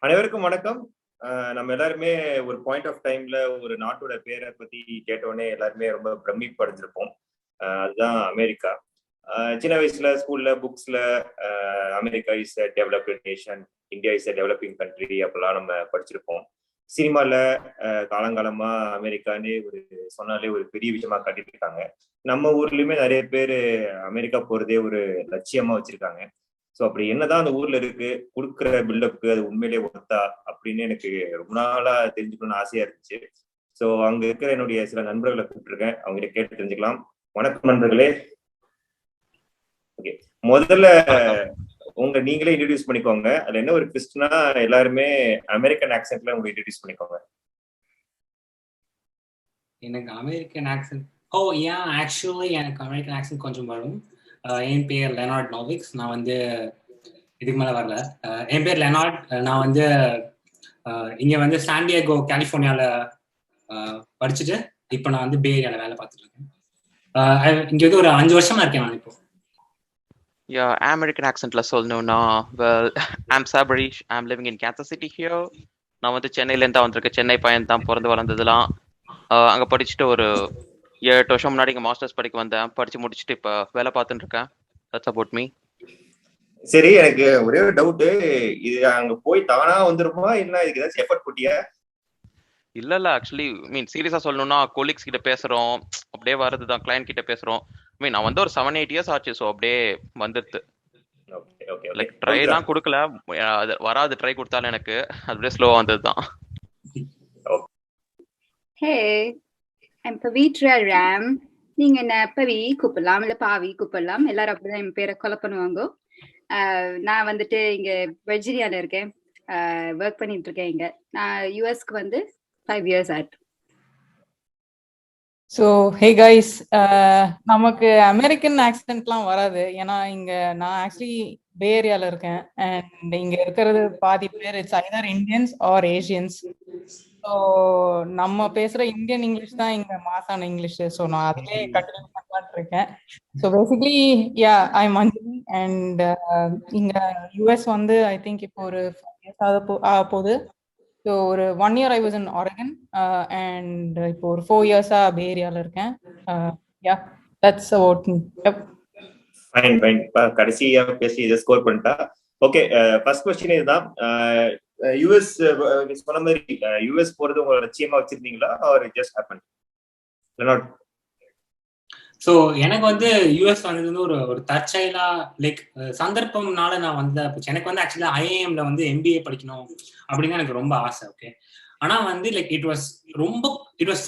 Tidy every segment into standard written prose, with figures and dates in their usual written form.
அனைவருக்கும் வணக்கம். நம்ம எல்லாருமே ஒரு பாயிண்ட் ஆஃப் டைம்ல ஒரு நாட்டோட பேரை பத்தி கேட்டோடனே எல்லாருமே ரொம்ப பிரமிப்படைஞ்சிருப்போம். அதுதான் அமெரிக்கா. சின்ன வயசுல ஸ்கூல்ல புக்ஸ்ல America is a developed nation, India is a developing country அப்படிலாம் நம்ம படிச்சிருப்போம். சினிமால காலங்காலமா அமெரிக்கான்னு ஒரு சொன்னாலே ஒரு பெரிய விஷயமா காட்டிட்டு இருக்காங்க. நம்ம ஊர்லயுமே நிறைய பேர் அமெரிக்கா போறதே ஒரு லட்சியமா வச்சிருக்காங்க. ஸோ அப்படி என்னதான் அந்த ஊர்ல இருக்கு, கொடுக்குற பில்டப்க்கு அது உண்மையிலேயே ஒர்த்தா அப்படின்னு எனக்கு ரொம்ப நாளா தெரிஞ்சுக்கணும்னு ஆசையா இருந்துச்சு. ஸோ அங்க இருக்கிற என்னுடைய சில நண்பர்களை கூப்பிட்டுருக்கேன், அவங்க கேட்டு தெரிஞ்சுக்கலாம். வணக்கம் நண்பர்களே. ஓகே, முதல்ல நீங்களே இன்ட்ரடியூஸ் பண்ணிக்கோங்க. அதுல என்ன ஒரு ட்விஸ்ட்னா எல்லாருமே அமெரிக்கன் ஆக்சென்ட்ல உங்களை இன்ட்ரடியூஸ் பண்ணிக்கோங்க. எனக்கு அமெரிக்கன் ஆக்சென்ட் ஆக்சுவலி எனக்கு அமெரிக்கன் ஆக்சென்ட் கொஞ்சம் வரும். என் பேர் லெனார்ட் நோவிக்ஸ். நான் வந்து இதுக்கு மேலே வரல. என் பேர் லெனார்ட். நான் வந்து இங்கே வந்து சாண்டியாகோ கலிஃபோர்னியாவில் படிச்சுட்டு இப்போ நான் வந்து பே ஏரியாவில் வேலை பார்த்துட்டு இருக்கேன். இங்கே வந்து ஒரு 5 வருஷமா இருக்கேன் நான் இப்போ. அமெரிக்கன் ஆக்சென்ட்ல சொல்லணும்னா, well, I'm Sabareesh. I'm living in Kansas city here. நான் வந்து சென்னையிலேருந்து தான் வந்திருக்கேன். சென்னை பையன் தான், பிறந்து வளர்ந்ததுலாம் அங்கே படிச்சுட்டு ஒரு 7-8 வருஷம் முன்னாடி இங்கே மாஸ்டர்ஸ் படிக்க வந்தேன். படிச்சு முடிச்சுட்டு இப்போ வேலை பார்த்துட்டு இருக்கேன். That's about me. சரி, எனக்கு ஒரே ஒரு டவுட். இது அங்க போய் தானா வந்துருமா இல்ல இதுக்கு ஏதாச்சும் எஃபர்ட் போட்டியா? இல்ல ஆக்சுவலி சீரியஸா சொல்லணும்னா கொலீக்ஸ் கிட்ட பேசுறோம், அப்படியே வருதுதான். கிளையண்ட் கிட்ட பேசுறோம். நான் வந்து ஒரு 7-8 இயர்ஸ் ஆச்சு. ஸோ அப்படியே வந்துருது. லைக் ட்ரை எல்லாம் கொடுக்கல, வராது. ட்ரை கொடுத்தாலும் எனக்கு அப்படியே ஸ்லோவா வந்ததுதான். ஹே, ஐம் பவித்ரா ராம். நீங்க என்ன பவி கூப்பிடலாம், இல்ல பாவி கூப்பிடலாம். எல்லாரும் அப்படிதான் என் பேரை கொலை பண்ணுவாங்க. நான் வந்துட்டு இங்க வெர்ஜீனியால இருக்கேன். ஒர்க் பண்ணிட்டு இருக்கேன் இங்க. நான் யூஎஸ்க்கு வந்து 5 years ஆயிட்டு. ஸோ ஹே கைஸ், நமக்கு அமெரிக்கன் ஆக்சென்ட்லாம் வராது. ஏன்னா இங்க நான் ஆக்சுவலி பே ஏரியால இருக்கேன். அண்ட் இங்க இருக்கிறது பாதி பேர் it's Hyder Indians are Asians. So நம்ம பேசுற இந்தியன் இங்கிலீஷ் தான் இங்க மாசான இங்கிலீஷ். ஸோ நான் அதிலே கண்டினியூ பண்ணலான்னு இருக்கேன். So basically I am Anjali. And இங்க யூஎஸ் வந்து ஐ திங்க் இப்போ ஒரு 4 years ஆக போகுது. ஸோ ஒரு 1 year I was in Oregon. And இப்போ ஒரு 4 years-ஆ பே ஏரியால இருக்கேன். That's about me. Fine fine. கடைசியா பேசி இதை ஸ்கோர் பண்ணிட்டா. ஓகே, ஃபர்ஸ்ட் क्वेश्चन இதுதான். யுஎஸ் சொன்ன மாதிரி யுஎஸ் போறது உங்க லட்சியமா வச்சிருந்தீங்களா or just happen? Leonard. So எனக்கு வந்து யூஎஸ் வந்தது வந்து ஒரு தற்செயலா லைக் சந்தர்ப்பம்னால நான் வந்தேன். எனக்கு வந்து ஆக்சுவலா ஐஏஎம்ல வந்து எம்பிஏ படிக்கணும் அப்படின்னு எனக்கு ரொம்ப ஆசை. ஓகே, ஆனா வந்து like it was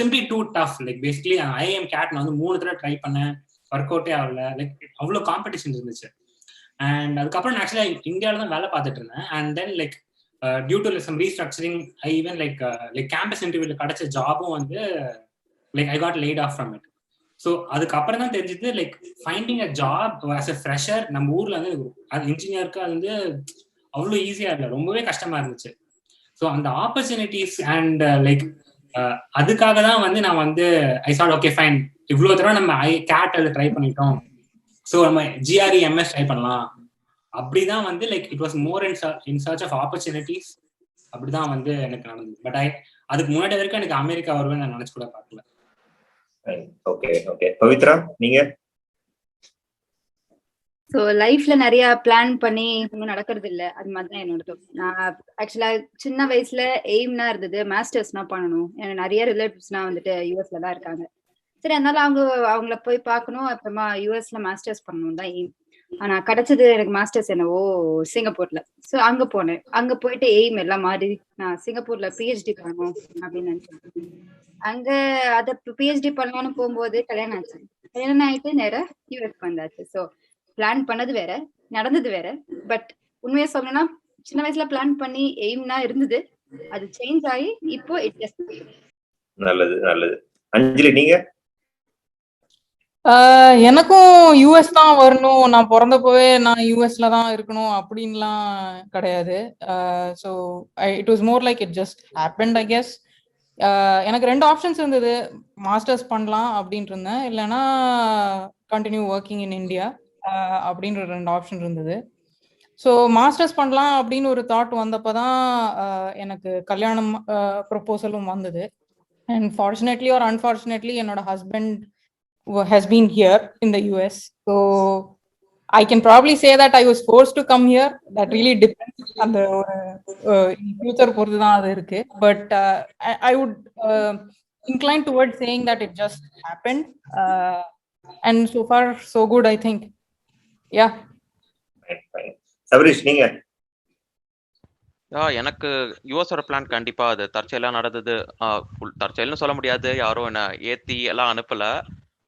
simply too tough. Like basically IIM CAT நான் வந்து 3 தடவை ட்ரை பண்ணேன், ஒர்க் அவுட்டே ஆகல. லைக் அவ்வளோ காம்படிஷன் இருந்துச்சு. அண்ட் அதுக்கப்புறம் நான் ஆக்சுவலா இந்தியாவில தான் வேலை பார்த்துட்டு இருந்தேன். And then like due to some restructuring I even like campus இன்டர்வியூல கிடைச்ச ஜாபும் வந்து like I got laid off from it. So அதுக்கப்புறம் தான் தெரிஞ்சது like finding a job as a fresher நம்ம ஊர்ல வந்து அது இன்ஜினியருக்கு அது வந்து அவ்வளோ ஈஸியா இல்லை, ரொம்பவே கஷ்டமா இருந்துச்சு. ஸோ அந்த ஆப்பர்ச்சுனிட்டிஸ் அண்ட் லைக் அதுக்காக தான் வந்து நான் வந்து ஐ சாட் ஓகே ஃபைன், இவ்வளோ தடவை நம்ம கேட் அதை ட்ரை பண்ணிட்டோம், ஸோ நம்ம ஜிஆர்இ எம்எஸ் ட்ரை பண்ணலாம். அப்படிதான் வந்து like it was more in search of opportunities. அப்படிதான் வந்து எனக்கு நடந்தது. பட் அதுக்கு முன்னாடி வரைக்கும் எனக்கு அமெரிக்கா வருவேன் நான் நினைச்சு கூட பார்க்கல. ஓகே ஓகே, பவித்ரா நீங்க? ஸோ லைஃப்ல நிறைய பிளான் பண்ணி ஒன்றும் நடக்கிறது இல்லை. அது மாதிரிதான் என்னோட. நான் ஆக்சுவலா சின்ன வயசுல எய்ம்னா இருந்தது மாஸ்டர்ஸ்னா பண்ணணும். எனக்கு நிறைய ரிலேட்டிவ்ஸ்னா வந்துட்டு யூஎஸ்ல தான் இருக்காங்க. சரி, அதனால அவங்கள போய் பார்க்கணும், அப்புறமா யூஎஸ்ல மாஸ்டர்ஸ் பண்ணணும் தான் எய்ம். ஆனா கிடைச்சது எனக்கு மாஸ்டர்ஸ் என்னவோ சிங்கப்பூர்ல. ஸோ அங்க போனேன். அங்க போயிட்டு எய்ம் எல்லாம் மாறி நான் சிங்கப்பூர்ல பிஹெச்டி பண்ணணும் அப்படின்னு நினைச்சேன். அங்க அத பிஹெச்டி பண்ணலாம்னு போகும்போது கல்யாணம் ஆச்சு. கல்யாணம் ஆயிட்டு நேரம் யூஎஸ் வந்தாச்சு. ஸோ பிளான் பண்ணது வேற, நடந்தது வேற. பட் உண்மையா சொல்லணும்னா சின்ன வயசுல பிளான் பண்ணி எய்ம்னா இருந்தது, அது சேஞ்ச் ஆகி இப்போ இட் ஜஸ்ட். நல்லது நல்லது. அஞ்சலி நீங்க? எனக்கும் யூஎஸ் தான் வரணும், நான் பிறந்தப்பவே நான் யூஎஸ்ல தான் இருக்கணும் அப்படின்லாம் கிடையாது. So it was more like it just happened I guess. எனக்கு 2 ஆப்ஷன்ஸ் இருந்தது. மாஸ்டர்ஸ் பண்ணலாம் அப்படின்ட்டு இருந்தேன், இல்லைன்னா கண்டினியூ ஒர்க்கிங் இன் இந்தியா அப்படின்ற 2 ஆப்ஷன் இருந்தது. ஸோ மாஸ்டர்ஸ் பண்ணலாம் அப்படின்னு ஒரு தாட் வந்தப்பதான் எனக்கு கல்யாணம் ப்ரொபோசலும் வந்தது. அண்ட் ஃபார்ச்சுனேட்லி ஆர் அன்ஃபார்ச்சுனேட்லி என்னோட husband has been here in the US. So I can probably say that I was forced to come here. That really depends on the future பொறுத்து தான் அது இருக்கு. But I would incline towards saying that it just happened. And so far so good, I think. Yeah. Sabareesh நீங்க? எனக்கு யுஎஸோட plan கண்டிப்பா அது தற்செயலா நடந்தது. தற்செயல்னு சொல்ல முடியாது, யாரும் என்ன ஏத்தி எல்லாம் அனுப்பல.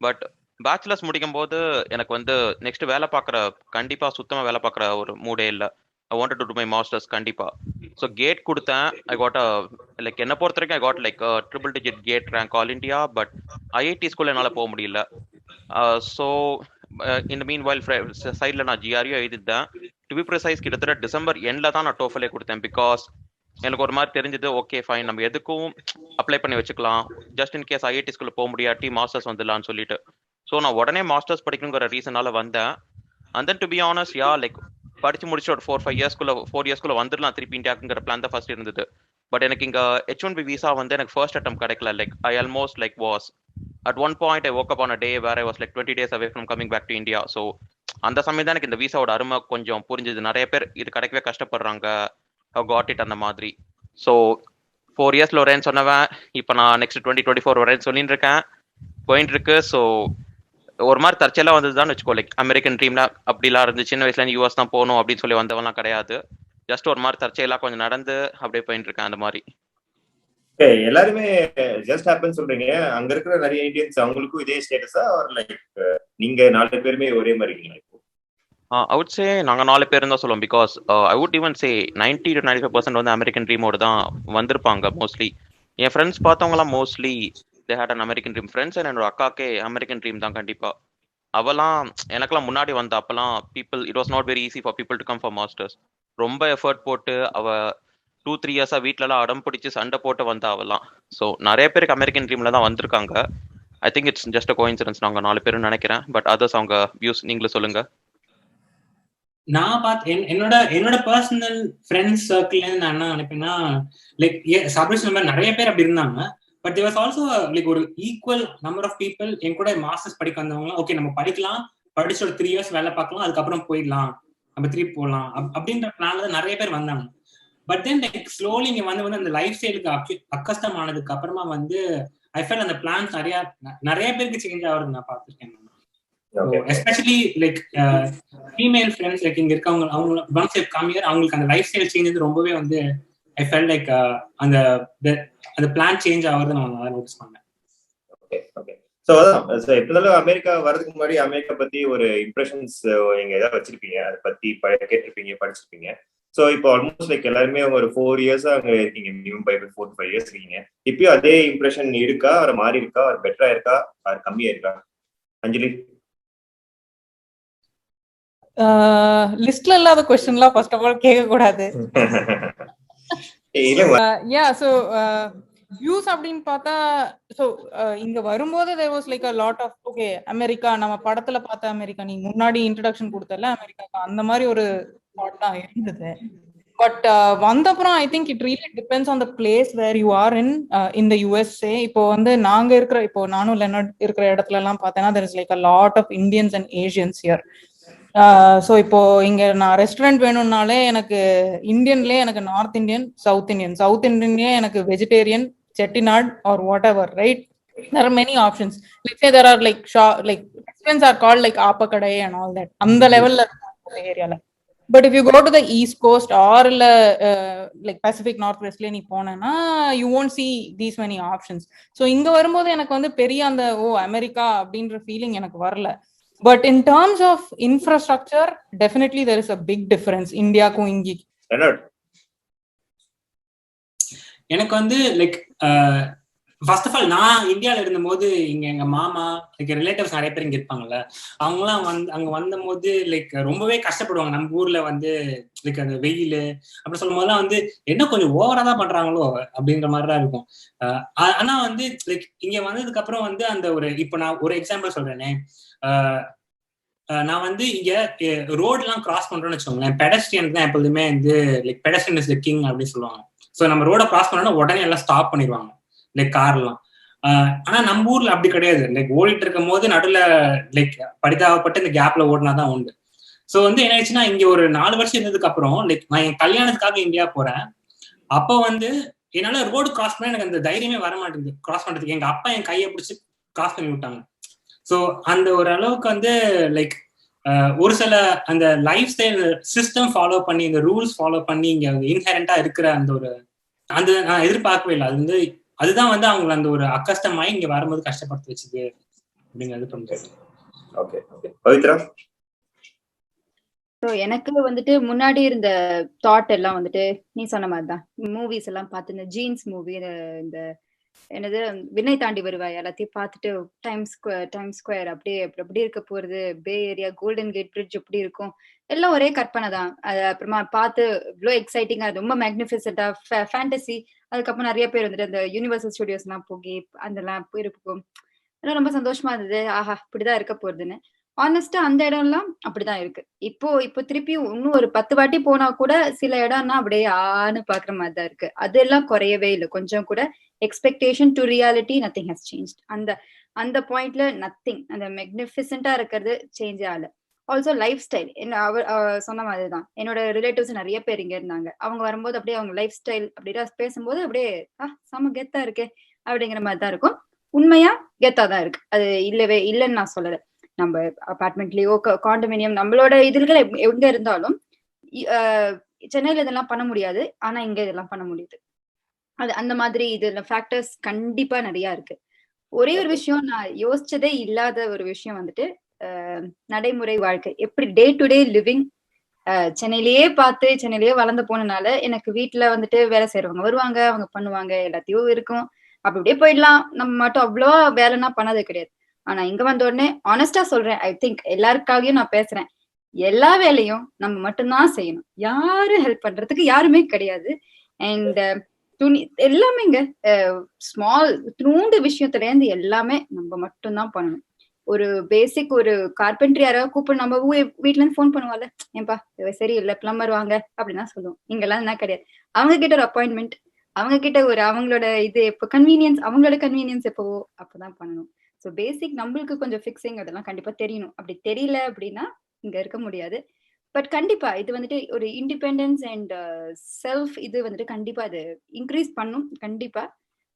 பட் பேச்சுலர்ஸ் முடிக்கும் போது எனக்கு வந்து நெக்ஸ்ட் வேலை பார்க்குற கண்டிப்பா சுத்தமா வேலை பார்க்குற ஒரு மூடே இல்லை. I wanted to do my masters கண்டிப்பா. ஸோ கேட் கொடுத்தேன். ஐ காட் லைக் என்ன பொறுத்த வரைக்கும் I got like triple digit CAT rank all India. But IIT ஸ்கூல்ல என்னால் போக முடியல. ஸோ இந்த மீன் வைல் சைடில் நான் ஜிஆர்யூ எழுதிட்டேன். டு பி ப்ரிசைஸ் கிட்டத்தட்ட டிசம்பர் எண்டில் தான் நான் டோஃபலே கொடுத்தேன். பிகாஸ் எனக்கு ஒரு மாதிரி தெரிஞ்சது, ஓகே ஃபைன் நம்ம எதுக்கும் அப்ளை பண்ணி வச்சுக்கலாம், ஜஸ்ட் இன் கேஸ் ஐஐடி ஸ்கூல்ல போக முடியாட்டி மாஸ்டர்ஸ் வந்துடலான்னு சொல்லிட்டு. ஸோ நான் உடனே மாஸ்டர்ஸ் படிக்கணுங்கிற ரீசனால வந்தேன். And then to be honest like படிச்சு முடிச்சு ஒரு 4 இயர்ஸ்குள்ள வந்துடலாம் திருப்பி இந்தியாக்குங்கிற பிளான் தான் ஃபர்ஸ்ட் இருந்தது. பட் எனக்கு இங்க H1B விசா வந்து எனக்கு ஃபர்ஸ்ட் அட்டெம்ப்ட் கிடைக்கல. Like I almost like was at one point I woke up on a day where I was like 20 days away from coming back to India. So அந்த சமயம் தான் எனக்கு இந்த விசாவோட அருமை கொஞ்சம் புரிஞ்சுது. நிறைய பேர் இது கிடைக்கவே கஷ்டப்படுறாங்க, காட் இட் அந்த மாதிரி. ஸோ 4 இயர்ஸ்ல வரேன்னு சொன்னவன் இப்போ நான் நெக்ஸ்ட் 2024 வரேன்னு சொல்லிட்டு இருக்கேன், போயிட்டு இருக்கு. ஸோ ஒரு மாதிரி தற்செயலா வந்ததுதான் வச்சுக்கோ. லைக் அமெரிக்கன் ட்ரீம்ல அப்படிலாம் இருந்து சின்ன வயசுல யூஎஸ் தான் போகணும் அப்படின்னு சொல்லி வந்தவன்லாம் கிடையாது. ஜஸ்ட் ஒரு மாதிரி தற்செயலா கொஞ்சம் நடந்து அப்படியே போயிட்டு இருக்கேன் அந்த மாதிரி. எல்லாருமே ஜஸ்ட் ஹேப்பன் சொல்றீங்க. அங்க இருக்கிற நிறைய இந்தியன்ஸ் அவங்களுக்கும் இதே ஸ்டேட்டஸா ஆர் லைக் நீங்க 4 பேருமே ஒரே மாதிரி இருக்கீங்களா இப்போ? I would say நாங்க 4 பேர் தான் சொல்லுவோம். Because I would even say 90 to 95% வந்து அமெரிக்கன் ட்ரீமோட தான் வந்திருப்பாங்க மோஸ்ட்லி. என் ஃப்ரெண்ட்ஸ் பார்த்தவங்களாம் mostly they had an American dream. friends and என்னோட அக்காக்கே அமெரிக்கன் ட்ரீம் தான் கண்டிப்பா. அவெல்லாம் எனக்கெல்லாம் முன்னாடி வந்த அப்பெல்லாம் people it was not very easy for people to come for masters. ரொம்ப எஃபர்ட் போட்டு அவ 2-3 இயர்ஸா வீட்லலாம் அடம் பிடிச்சி சண்டை போட்டு வந்தா அவெல்லாம். ஸோ நிறைய பேருக்கு அமெரிக்கன் ட்ரீம்ல தான் வந்திருக்காங்க. I think it's just a coincidence நாங்க 4 பேரும் நினைக்கிறேன். பட் அதர்ஸ் அவங்க வியூஸ் நீங்களும் சொல்லுங்க. நான் என்னோட பர்சனல் ஃப்ரெண்ட்ஸ் சர்க்கிள் நான் என்ன நினைப்பேன்னா, லைக் சபரிஷ் நம்பர் நிறைய பேர் அப்படி இருந்தாங்க. But there was also like ஒரு ஈக்குவல் நம்பர் ஆஃப் பீப்புள் என் கூட மாஸ்டர்ஸ் படிக்க வந்தவங்க. ஓகே நம்ம படிக்கலாம், படிச்சு ஒரு 3 இயர்ஸ் வேலை பார்க்கலாம், அதுக்கப்புறம் போயிடலாம், நம்ம திருப்பி போகலாம் அப்படின்ற பிளான்ல தான் நிறைய பேர் வந்தாங்க. பட் தென் லைக் ஸ்லோலி இங்க வந்து அந்த லைஃப் ஸ்டைலுக்கு அக்கஸ்டம் ஆனதுக்கு அப்புறமா வந்து ஐ ஃபீல் அந்த பிளான்ஸ் நிறைய பேருக்கு சேஞ்ச் ஆகுறது நான் பார்த்துருக்கேன். Especially like female friends like இங்க இருக்கவங்க, அவங்க ஒன்ஸ் தே கம் ஹியர் அவங்களுக்கு அந்த லைஃப் ஸ்டைல் சேஞ்ச் ரொம்பவே வந்து ஐ ஃபெல் லைக் அந்த பிளான் சேஞ்ச் ஆகுறது நான் நோட்டீஸ் பண்ணேன். Okay okay. ஸோ அதான் எப்படினாலும் அமெரிக்கா வரதுக்கு முன்னாடி அமெரிக்கா பத்தி ஒரு இம்ப்ரெஷன்ஸ் நீங்க ஏதாவது வச்சிருப்பீங்க, அதை பத்தி கேட்டிருப்பீங்க, படிச்சிருப்பீங்க. ஸோ இப்போ ஆல்மோஸ்ட் லைக் எல்லாருமே ஒரு 4 இயர்ஸா அங்க இருக்கீங்க, மினிமம் 4 to 5 இயர்ஸ் இருக்கீங்க. இப்பயும் அதே இம்ப்ரெஷன் இருக்கா, அது மாறி இருக்கா, அது பெட்டரா இருக்கா, அது கம்மியா இருக்கா? அஞ்சலி? லிஸ்ட்ல இல்லாத क्वेश्चनலாம் ஃபர்ஸ்ட் ஆஃப் ஆல் கேட்க கூடாது. ஸோ வியூஸ் அப்படின்னு பார்த்தா, ஸோ இங்க வரும்போது there was like a lot of okay America, நம்ம படத்துல பார்த்த அமெரிக்கா, நீ முன்னாடி இன்ட்ரோடக்ஷன் கொடுத்தல அமெரிக்கா, அந்த மாதிரி ஒரு தாட் தான் இருந்தது. பட் வந்தப்புறம் I think it really depends on the place where you are in the USA. இப்போ வந்து நாங்க இருக்கிற, இப்போ நானும் லெனர்ட் இருக்கிற இடத்துல எல்லாம் பார்த்தேன்னா there is like a lot of Indians and Asians here. So இப்போ இங்க நான் ரெஸ்டாரண்ட் வேணும்னாலே எனக்கு இந்தியன்லேயே எனக்கு நார்த் இந்தியன், சவுத் இந்தியன்லேயே எனக்கு vegetarian, Chettinad or whatever, right? there are many options. Let's say there are like restaurants are called like Appakadai and all that. அந்த லெவல்ல ஏரியால. But if you go to the east coast or இல்ல like Pacific north வெஸ்ட்ல நீ போனேன்னா you won't see these many options. So இங்க வரும்போது எனக்கு வந்து பெரிய அந்த அமெரிக்கா அப்படின்ற ஃபீலிங் எனக்கு வரல. But in terms of infrastructure, definitely there is a big difference இந்தியாக்கும் இங்கி. எனக்கு வந்து லைக் ஃபர்ஸ்ட் ஆஃப் ஆல் நான் இந்தியாவில் இருந்தபோது இங்க எங்க மாமா லைக் ரிலேட்டிவ்ஸ் நிறைய பேர் இங்க இருப்பாங்கல்ல, அவங்கலாம் அங்க வந்த போது லைக் ரொம்பவே கஷ்டப்படுவாங்க. நம்ம ஊர்ல வந்து லைக் அந்த வெயில் அப்படி சொல்லும் போதெல்லாம் வந்து என்ன கொஞ்சம் ஓவரா தான் பண்றாங்களோ அப்படின்ற மாதிரிதான் இருக்கும். ஆனா வந்து லைக் இங்க வந்ததுக்கு அப்புறம் வந்து அந்த ஒரு இப்போ நான் ஒரு எக்ஸாம்பிள் சொல்றேனே, நான் வந்து இங்க ரோட்லாம் கிராஸ் பண்றோம்னு வச்சுக்கோங்களேன், பெடஸ்ட்ரியன் தான் எப்போதுமே வந்து like pedestrian is the king அப்படின்னு சொல்லுவாங்க. ஸோ நம்ம ரோட கிராஸ் பண்ணோம்னா உடனே எல்லாம் ஸ்டாப் பண்ணிடுவாங்க லைக் கார்லாம். ஆனா நம்ம ஊர்ல அப்படி கிடையாது. லைக் ஓடிட்டு இருக்கும் போது நடுவில் லைக் பரிதாபப்பட்டு இந்த கேப்ல ஓடினாதான் உண்டு. ஸோ வந்து என்ன ஆயிடுச்சுன்னா, இங்க ஒரு 4 வருஷம் இருந்ததுக்கு அப்புறம் லைக் நான் என் கல்யாணத்துக்காக இந்தியா போறேன். அப்போ வந்து என்னால ரோடு கிராஸ் பண்ண எனக்கு அந்த தைரியமே வர மாட்டேங்குது கிராஸ் பண்றதுக்கு. எங்க அப்பா என் கையை பிடிச்சி கிராஸ் பண்ணி விட்டாங்க. ஸோ அந்த ஒரு அளவுக்கு வந்து லைக் ஒரு சில அந்த லைஃப் ஸ்டைல் சிஸ்டம் ஃபாலோ பண்ணி, இந்த ரூல்ஸ் ஃபாலோ பண்ணி இங்க இன்ஹெரண்டா இருக்கிற அந்த ஒரு அந்த நான் எதிர்பார்க்கவே இல்லை. அது வந்து அதுதான் வந்து அவங்களை அந்த ஒரு அக்கஷ்டமாயி இங்க வரும்போது கஷ்டப்படுத்தி வச்சுது அப்படிங்கிறது பண்ணிட்டு. Okay okay Pavithra. ஸோ எனக்கு வந்துட்டு முன்னாடி இருந்த தாட் எல்லாம் வந்துட்டு நீ சொன்ன மாதிரிதான். மூவிஸ் எல்லாம் பார்த்து இந்த ஜீன்ஸ் மூவி, இந்த என்னது விண்ணை தாண்டி வருவாய் எல்லாத்தையும் பார்த்துட்டு டைம் ஸ்கொயர் அப்படியே எப்படி இருக்க போறது, பே ஏரியா, கோல்டன் கேட் பிரிட்ஜ் எப்படி இருக்கும், எல்லாம் ஒரே கற்பனை தான். அது அப்புறமா பார்த்து இவ்வளோ எக்ஸைட்டிங்கா, ரொம்ப மேக்னிஃபிசென்டா ஃபேண்டசி. அதுக்கப்புறம் நிறைய பேர் வந்துட்டு அந்த யூனிவர்சல் ஸ்டுடியோஸ் எல்லாம் போகி அதெல்லாம் போயிருக்கும். அதெல்லாம் ரொம்ப சந்தோஷமா இருந்தது. ஆஹா இப்படிதான் இருக்க போறதுன்னு. ஆனஸ்டா அந்த இடம்லாம் அப்படிதான் இருக்கு. இப்போ திருப்பியும் இன்னும் ஒரு 10 வாட்டி போனா கூட சில இடம்னா அப்படியே ஆன்னு பாக்குற மாதிரி தான் இருக்கு. அதெல்லாம் குறையவே இல்லை கொஞ்சம் கூட. Expectation to reality nothing has change. அந்த பாயிண்ட்ல நத்திங், அந்த மெக்னிஃபிசென்டா இருக்கிறது சேஞ்ச் ஆகல. ஆல்சோ லைஃப் ஸ்டைல் அவர் சொன்ன மாதிரிதான். என்னோட ரிலேட்டிவ்ஸ் நிறைய பேர் இங்க இருந்தாங்க. அவங்க வரும்போது அப்படியே அவங்க லைஃப் ஸ்டைல் அப்படியே பேசும்போது அப்படியே செம கெத்தா இருக்கே அப்படிங்கிற மாதிரி தான் இருக்கும். உண்மையா கெத்தா தான் இருக்கு. அது இல்லைன்னு நான் சொல்லல. நம்ம அபார்ட்மெண்ட்லயோ காண்டோமினியம் நம்மளோட இதுகள் எங்க இருந்தாலும் சென்னையில இதெல்லாம் பண்ண முடியாது. ஆனா இங்க இதெல்லாம் பண்ண முடியுது. அது அந்த மாதிரி இதுல ஃபேக்டர்ஸ் கண்டிப்பா நிறைய இருக்கு. ஒரே ஒரு விஷயம் நான் யோசிச்சதே இல்லாத ஒரு விஷயம் வந்துட்டு நடைமுறை வாழ்க்கை, எப்படி டே டு டே லிவிங். சென்னையிலேயே பார்த்து சென்னையிலேயே வளர்ந்து போனனால எனக்கு வீட்டுல வந்துட்டு வேலை செய்யறவங்க வருவாங்க, அவங்க பண்ணுவாங்க, எல்லாத்தையும் இருக்கும். அப்படியே போயிடலாம். நம்ம மட்டும் அவ்வளவா வேலைன்னா பண்ணது கிடையாது. ஆனா இங்க வந்த உடனே ஆனஸ்டா சொல்றேன், ஐ திங்க் எல்லாருக்காகவும் நான் பேசுறேன், எல்லா வேலையும் நம்ம மட்டும்தான் செய்யணும். யாரும் ஹெல்ப் பண்றதுக்கு யாருமே கிடையாது. அண்ட் துணி எல்லாமே இங்க ஸ்மால் துண்டு விஷயத்துல இருந்து எல்லாமே நம்ம மட்டும்தான் பண்ணணும். ஒரு பேசிக் ஒரு கார்பென்ட்ரி யாராவது கூப்பிட்டு நம்ம வீட்டுல இருந்து போன் பண்ணுவாங்க, ஏன்பா சரி இல்ல பிளம்பர் வாங்க அப்படின்னா சொல்லுவோம். இங்கெல்லாம் என்ன கிடையாது. அவங்க கிட்ட ஒரு அப்பாயின்மெண்ட், அவங்க கிட்ட ஒரு அவங்களோட இது எப்போ கன்வீனியன்ஸ், அவங்களோட கன்வீனியன்ஸ் எப்போவோ அப்பதான் பண்ணணும். ஸோ பேசிக் நம்மளுக்கு கொஞ்சம் ஃபிக்ஸிங் அதெல்லாம் கண்டிப்பா தெரியணும். அப்படி தெரியல அப்படின்னா இங்க இருக்க முடியாது. பட் கண்டிப்பா இது வந்துட்டு ஒரு இண்டிபெண்டன்ஸ் அண்ட் செல்ஃப் இது வந்துட்டு கண்டிப்பா அது இன்க்ரீஸ் பண்ணும் கண்டிப்பா.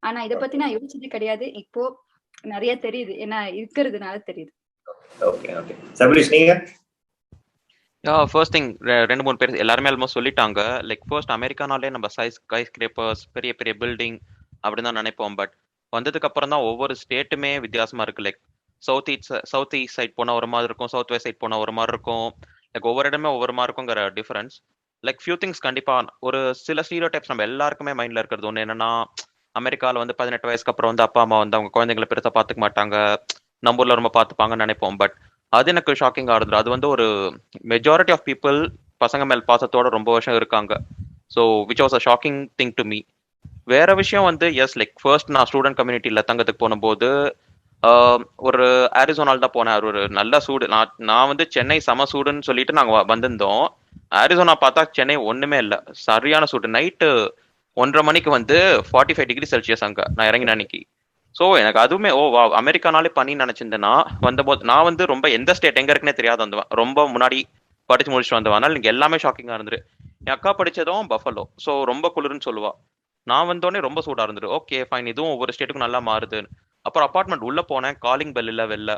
ஆனா இதை பத்தி நான் யோசிச்சது கிடையாது. இப்போ நிறைய தெரியுது, ஏன்னா இருக்கிறதுனால தெரியுது. ஓகே ஓகே சபரிஷ் நீங்க? ஃபர்ஸ்ட் திங் 2-3 பேர் எல்லாருமே ஆல்மோஸ்ட் சொல்லிட்டாங்க. லைக் ஃபர்ஸ்ட் அமெரிக்கானாலே நம்ம ஸ்கை ஸ்கிரேப்பர்ஸ், பெரிய பெரிய பில்டிங் அப்படின்னு தான் நினைப்போம். பட் வந்ததுக்கு அப்புறம் தான் ஒவ்வொரு ஸ்டேட்டுமே வித்தியாசமா இருக்கு. லைக் சவுத் ஈஸ்ட் சைட் போனால் ஒரு மாதிரி இருக்கும், சவுத் வெஸ்ட் சைட் போனால் ஒரு மாதிரி இருக்கும். லைக் ஒவ்வொரு இடமே ஒவ்வொரு மாதிரி இருக்குங்கிற டிஃபரன்ஸ். லைக் ஃபியூ திங்ஸ் கண்டிப்பா ஒரு சில ஸ்டீரியோடைப்ஸ் நம்ம எல்லாருக்குமே மைண்ட்ல இருக்கிறது ஒன்று என்னன்னா, அமெரிக்காவில் வந்து 18 வயசுக்கு அப்புறம் வந்து அப்பா அம்மா வந்து அவங்க குழந்தைங்களை பெருசாக பார்த்துக்க மாட்டாங்க, நம்ம ஊர்ல ரொம்ப பார்த்துப்பாங்கன்னு நினைப்போம். பட் அது எனக்கு ஷாக்கிங்காக இருந்தது. அது வந்து ஒரு மெஜாரிட்டி ஆஃப் பீப்புள் பசங்க மேல் பாசத்தோட ரொம்ப வருஷம் இருக்காங்க. So which was a shocking thing to me. வேற விஷயம் வந்து எஸ் லைக் ஃபர்ஸ்ட் நான் ஸ்டூடெண்ட் கம்யூனிட்டியில் தங்கத்துக்கு போனபோது ஒரு ஆரிசோனால் தான் போனேன். ஒரு நல்ல சூடு. நான் வந்து சென்னை சம சூடுன்னு சொல்லிட்டு நாங்கள் வந்திருந்தோம். ஆரிசோனா பார்த்தா சென்னை ஒன்றுமே இல்லை, சரியான சூடு. நைட்டு 1:30 மணிக்கு வந்து 45 டிகிரி செல்சியஸ் அங்கே நான் இறங்கின அன்னைக்கு. ஸோ எனக்கு அதுவுமே வா அமெரிக்கானாலே பண்ணின்னு நினச்சிருந்தேன்னா வந்தபோது நான் வந்து ரொம்ப எந்த ஸ்டேட் எங்கே இருக்குன்னே தெரியாது வந்தவன், ரொம்ப முன்னாடி படிச்சு முடிச்சுட்டு வந்தவன். அதனால எனக்கு எல்லாமே ஷாக்கிங்காக இருந்துரு. என் அக்கா படித்ததும் பஃபலோ, ஸோ ரொம்ப குளிர்னு சொல்லுவா. நான் வந்தோடனே ரொம்ப சூடாக இருந்துரு. ஓகே ஃபைன், இதுவும் ஒவ்வொரு ஸ்டேட்டுக்கும் நல்லா மாறுது. அப்புறம் அப்பார்ட்மெண்ட் உள்ளே போனேன், காலிங் பெல் இல்லை வெளில.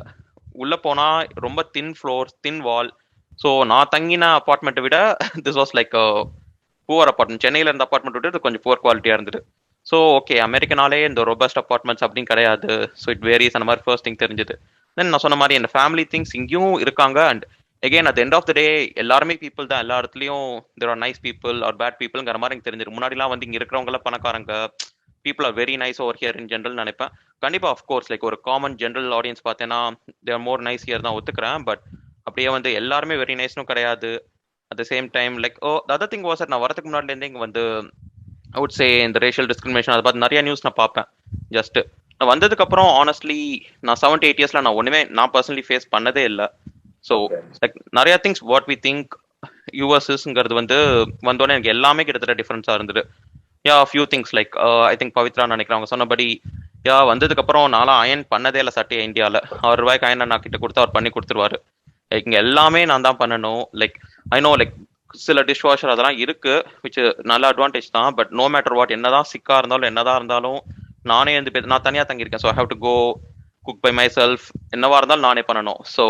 உள்ளே போனால் ரொம்ப தின் ஃப்ளோர், தின் வால். ஸோ நான் தங்கின அப்பார்ட்மெண்ட்டை விட this was like poor apartment. சென்னையில் இருந்த அப்பார்ட்மெண்ட் விட்டு இது கொஞ்சம் புவர் குவாலிட்டியாக இருந்துட்டு. ஸோ ஓகே அமெரிக்கனாலே இந்த ரொபஸ்ட் அப்பார்ட்மெண்ட்ஸ் அப்படின்னு கிடையாது. ஸோ இட் வேரிஸ் அந்த மாதிரி ஃபர்ஸ்ட் திங் தெரிஞ்சுது. தென் நான் சொன்ன மாதிரி என் ஃபேமிலி திங்ஸ் இங்கேயும் இருக்காங்க. And again at end of the day எல்லாருமே பீப்புள் தான். எல்லா இடத்துலையும் there are nice people are bad பீப்புள்ங்கிற மாதிரி எனக்கு தெரிஞ்சிடும். முன்னாடிலாம் வந்து இங்கே இருக்கிறவங்களாம் பணக்காரங்க, people are very nice over here in general நினைப்பேன். கண்டிப்பாக ஆஃப்கோர்ஸ் லைக் ஒரு காமன் ஜென்ரல் ஆடியன்ஸ் பார்த்தேன்னா தேர் மோர் நைஸ் ஹியர் தான் ஒத்துக்கிறேன். பட் அப்படியே வந்து எல்லாருமே வெரி நைஸ்னும் கிடையாது. At the same time like the other thing was நான் வரதுக்கு முன்னாடிலேருந்தே இங்கே வந்து ஐ வுட் சே இந்த ரேஷியல் டிஸ்கிரிமினேஷன் அதை பார்த்து நிறைய நியூஸ் நான் பார்ப்பேன். ஜஸ்ட் நான் வந்ததுக்கப்புறம் ஆனஸ்ட்லி நான் 7-8 இயர்ஸில் நான் ஒன்றுமே நான் பர்சனலி ஃபேஸ் பண்ணதே இல்லை. ஸோ லைக் நிறைய திங்ஸ் வாட் வி திங்க் யூஎஸ்ங்கிறது வந்து வந்தோடனே எனக்கு எல்லாமே கிட்டத்தட்ட டிஃப்ரென்ஸாக இருந்தது. Yeah few things like I think Pavithra நினைக்கிறேன் அவங்க சொன்னபடி யா வந்ததுக்கப்புறம் நான்லாம் அயன் பண்ணதே இல்லை சட்டையை இந்தியாவில். ₹6 அயன் நான் கிட்ட கொடுத்து அவர் பண்ணி கொடுத்துருவாரு. லைக் இங்கே எல்லாமே நான் தான் பண்ணணும். லைக் ஐ நோ லைக் சில டிஷ் வாஷர் அதெல்லாம் இருக்கு விச் நல்ல அட்வான்டேஜ் தான். பட் நோ மேட்டர் வாட் என்னதான் சிக்கா இருந்தாலும் என்னதான் இருந்தாலும் நானே வந்து நான் தனியாக தங்கியிருக்கேன். So I have to go cook by myself. என்னவா இருந்தாலும் நானே பண்ணணும். ஸோ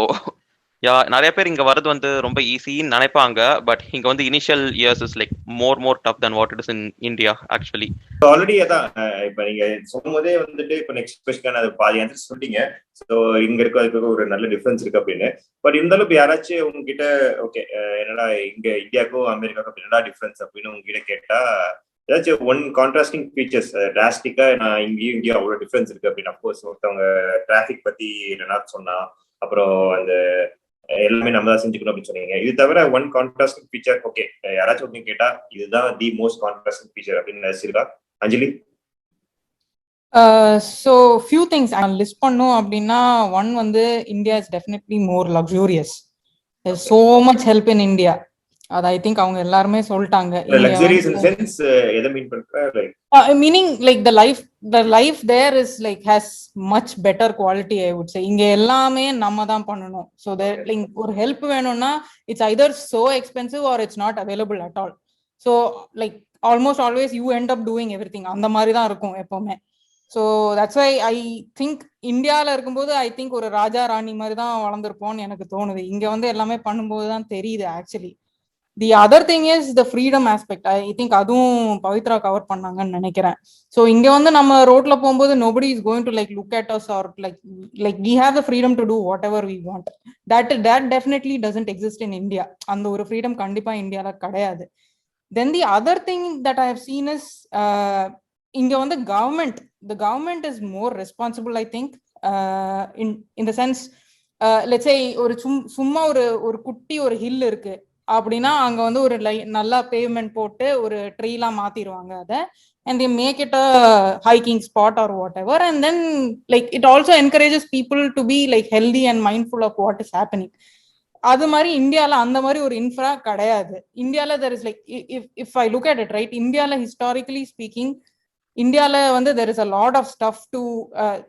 யா நிறைய பேர் இங்க வரது வந்து ரொம்ப ஈஸின்னு நினைப்பாங்க. பட் இங்க வந்து initial years is like more tough than what it is in India actually. Already அதான் இப்ப நீங்க சொல்லும் போதே வந்துட்டு இப்ப நெக்ஸ்ட் கொஸ்டின் அது பாதி ஆன்சர் சொல்லிட்டீங்க. ஸோ இங்க இருக்க ஒரு நல்ல டிஃபரன்ஸ் இருக்கு அப்படின்னு. பட் இருந்தாலும் இப்ப யாராச்சும் உங்ககிட்ட ஓகே என்னடா இங்க இந்தியாவுக்கும் அமெரிக்காவுக்கும் என்னடா டிஃபரன்ஸ் அப்படின்னு உங்ககிட்ட கேட்டா ஏதாச்சும் ஒன் கான்ட்ராஸ்டிங் ஃபீச்சர்ஸ் டிராஸ்டிக்கா நான் இங்கேயும் அவ்வளவு டிஃபரன்ஸ் இருக்கு அப்படின்னு. அப்கோர்ஸ் ஒருத்தவங்க டிராபிக் பத்தி என்ன சொன்னா, அப்புறம் அந்த எல்லாமே நம்ம தான் செஞ்சுக்கணும் அப்படின்னு சொன்னீங்க. இது தவிர ஒன் கான்ட்ராஸ்டிங் ஃபீச்சர் ஓகே யாராச்சும் ஒன்று கேட்டா இதுதான் தி மோஸ்ட் கான்ட்ராஸ்டிங் ஃபீச்சர் அப்படின்னு நினைச்சிருக்கா அஞ்சலி? ஸோ ஃபியூ திங்ஸ் லிஸ்ட் பண்ணும் அப்படின்னா, ஒன் வந்து India is definitely more luxurious. So much help in India. அது ஐ திங்க் அவங்க எல்லாருமே சொல்லிட்டாங்க. லக்ஸரியஸ் இன் சென்ஸ் எதை மீன் பண்ற? Meaning like the life there is like has much better quality I would say. இங்க எல்லாமே நம்ம தான் பண்ணணும். so that like ஒரு ஹெல்ப் வேணும்னா it's either so expensive or it's not available at all. so like almost always you end up doing everything. அந்த மாதிரி தான் இருக்கும் எப்பவுமே. so that's why I think இந்தியால இருக்கும்போது I think ஒரு ராஜா ராணி மாதிரி தான் வளர்ந்துருப்போம்னு எனக்கு தோணுது. இங்க வந்து எல்லாமே பண்ணும்போது தான் தெரியுது actually. The other thing is the freedom aspect. I think அதுவும் பவித்ரா கவர் பண்ணாங்கன்னு நினைக்கிறேன். ஸோ இங்க வந்து நம்ம ரோட்ல போகும்போது nobody is going to like look at us or like we have the freedom to do whatever we want. That definitely doesn't exist in India. அந்த ஒரு freedom கண்டிப்பா இந்தியால கிடையாது. Then the other thing that I have seen is இங்க வந்து the government is more responsible I think in the sense let's say ஒரு சும்மா ஒரு குட்டி ஒரு ஹில் இருக்கு அப்படின்னா அங்க வந்து ஒரு நல்லா பேவ்மெண்ட் போட்டு ஒரு ட்ரீலாம் மாத்திடுவாங்க அதை, and they make it a hiking spot or whatever, and then like it also encourages people to be like healthy and mindful of what is happening. அது மாதிரி இந்தியால அந்த மாதிரி ஒரு இன்ஃப்ரா கிடையாது. இந்தியால there is like if I look at it right, இந்தியால historically speaking இந்தியால வந்து there is a lot of stuff to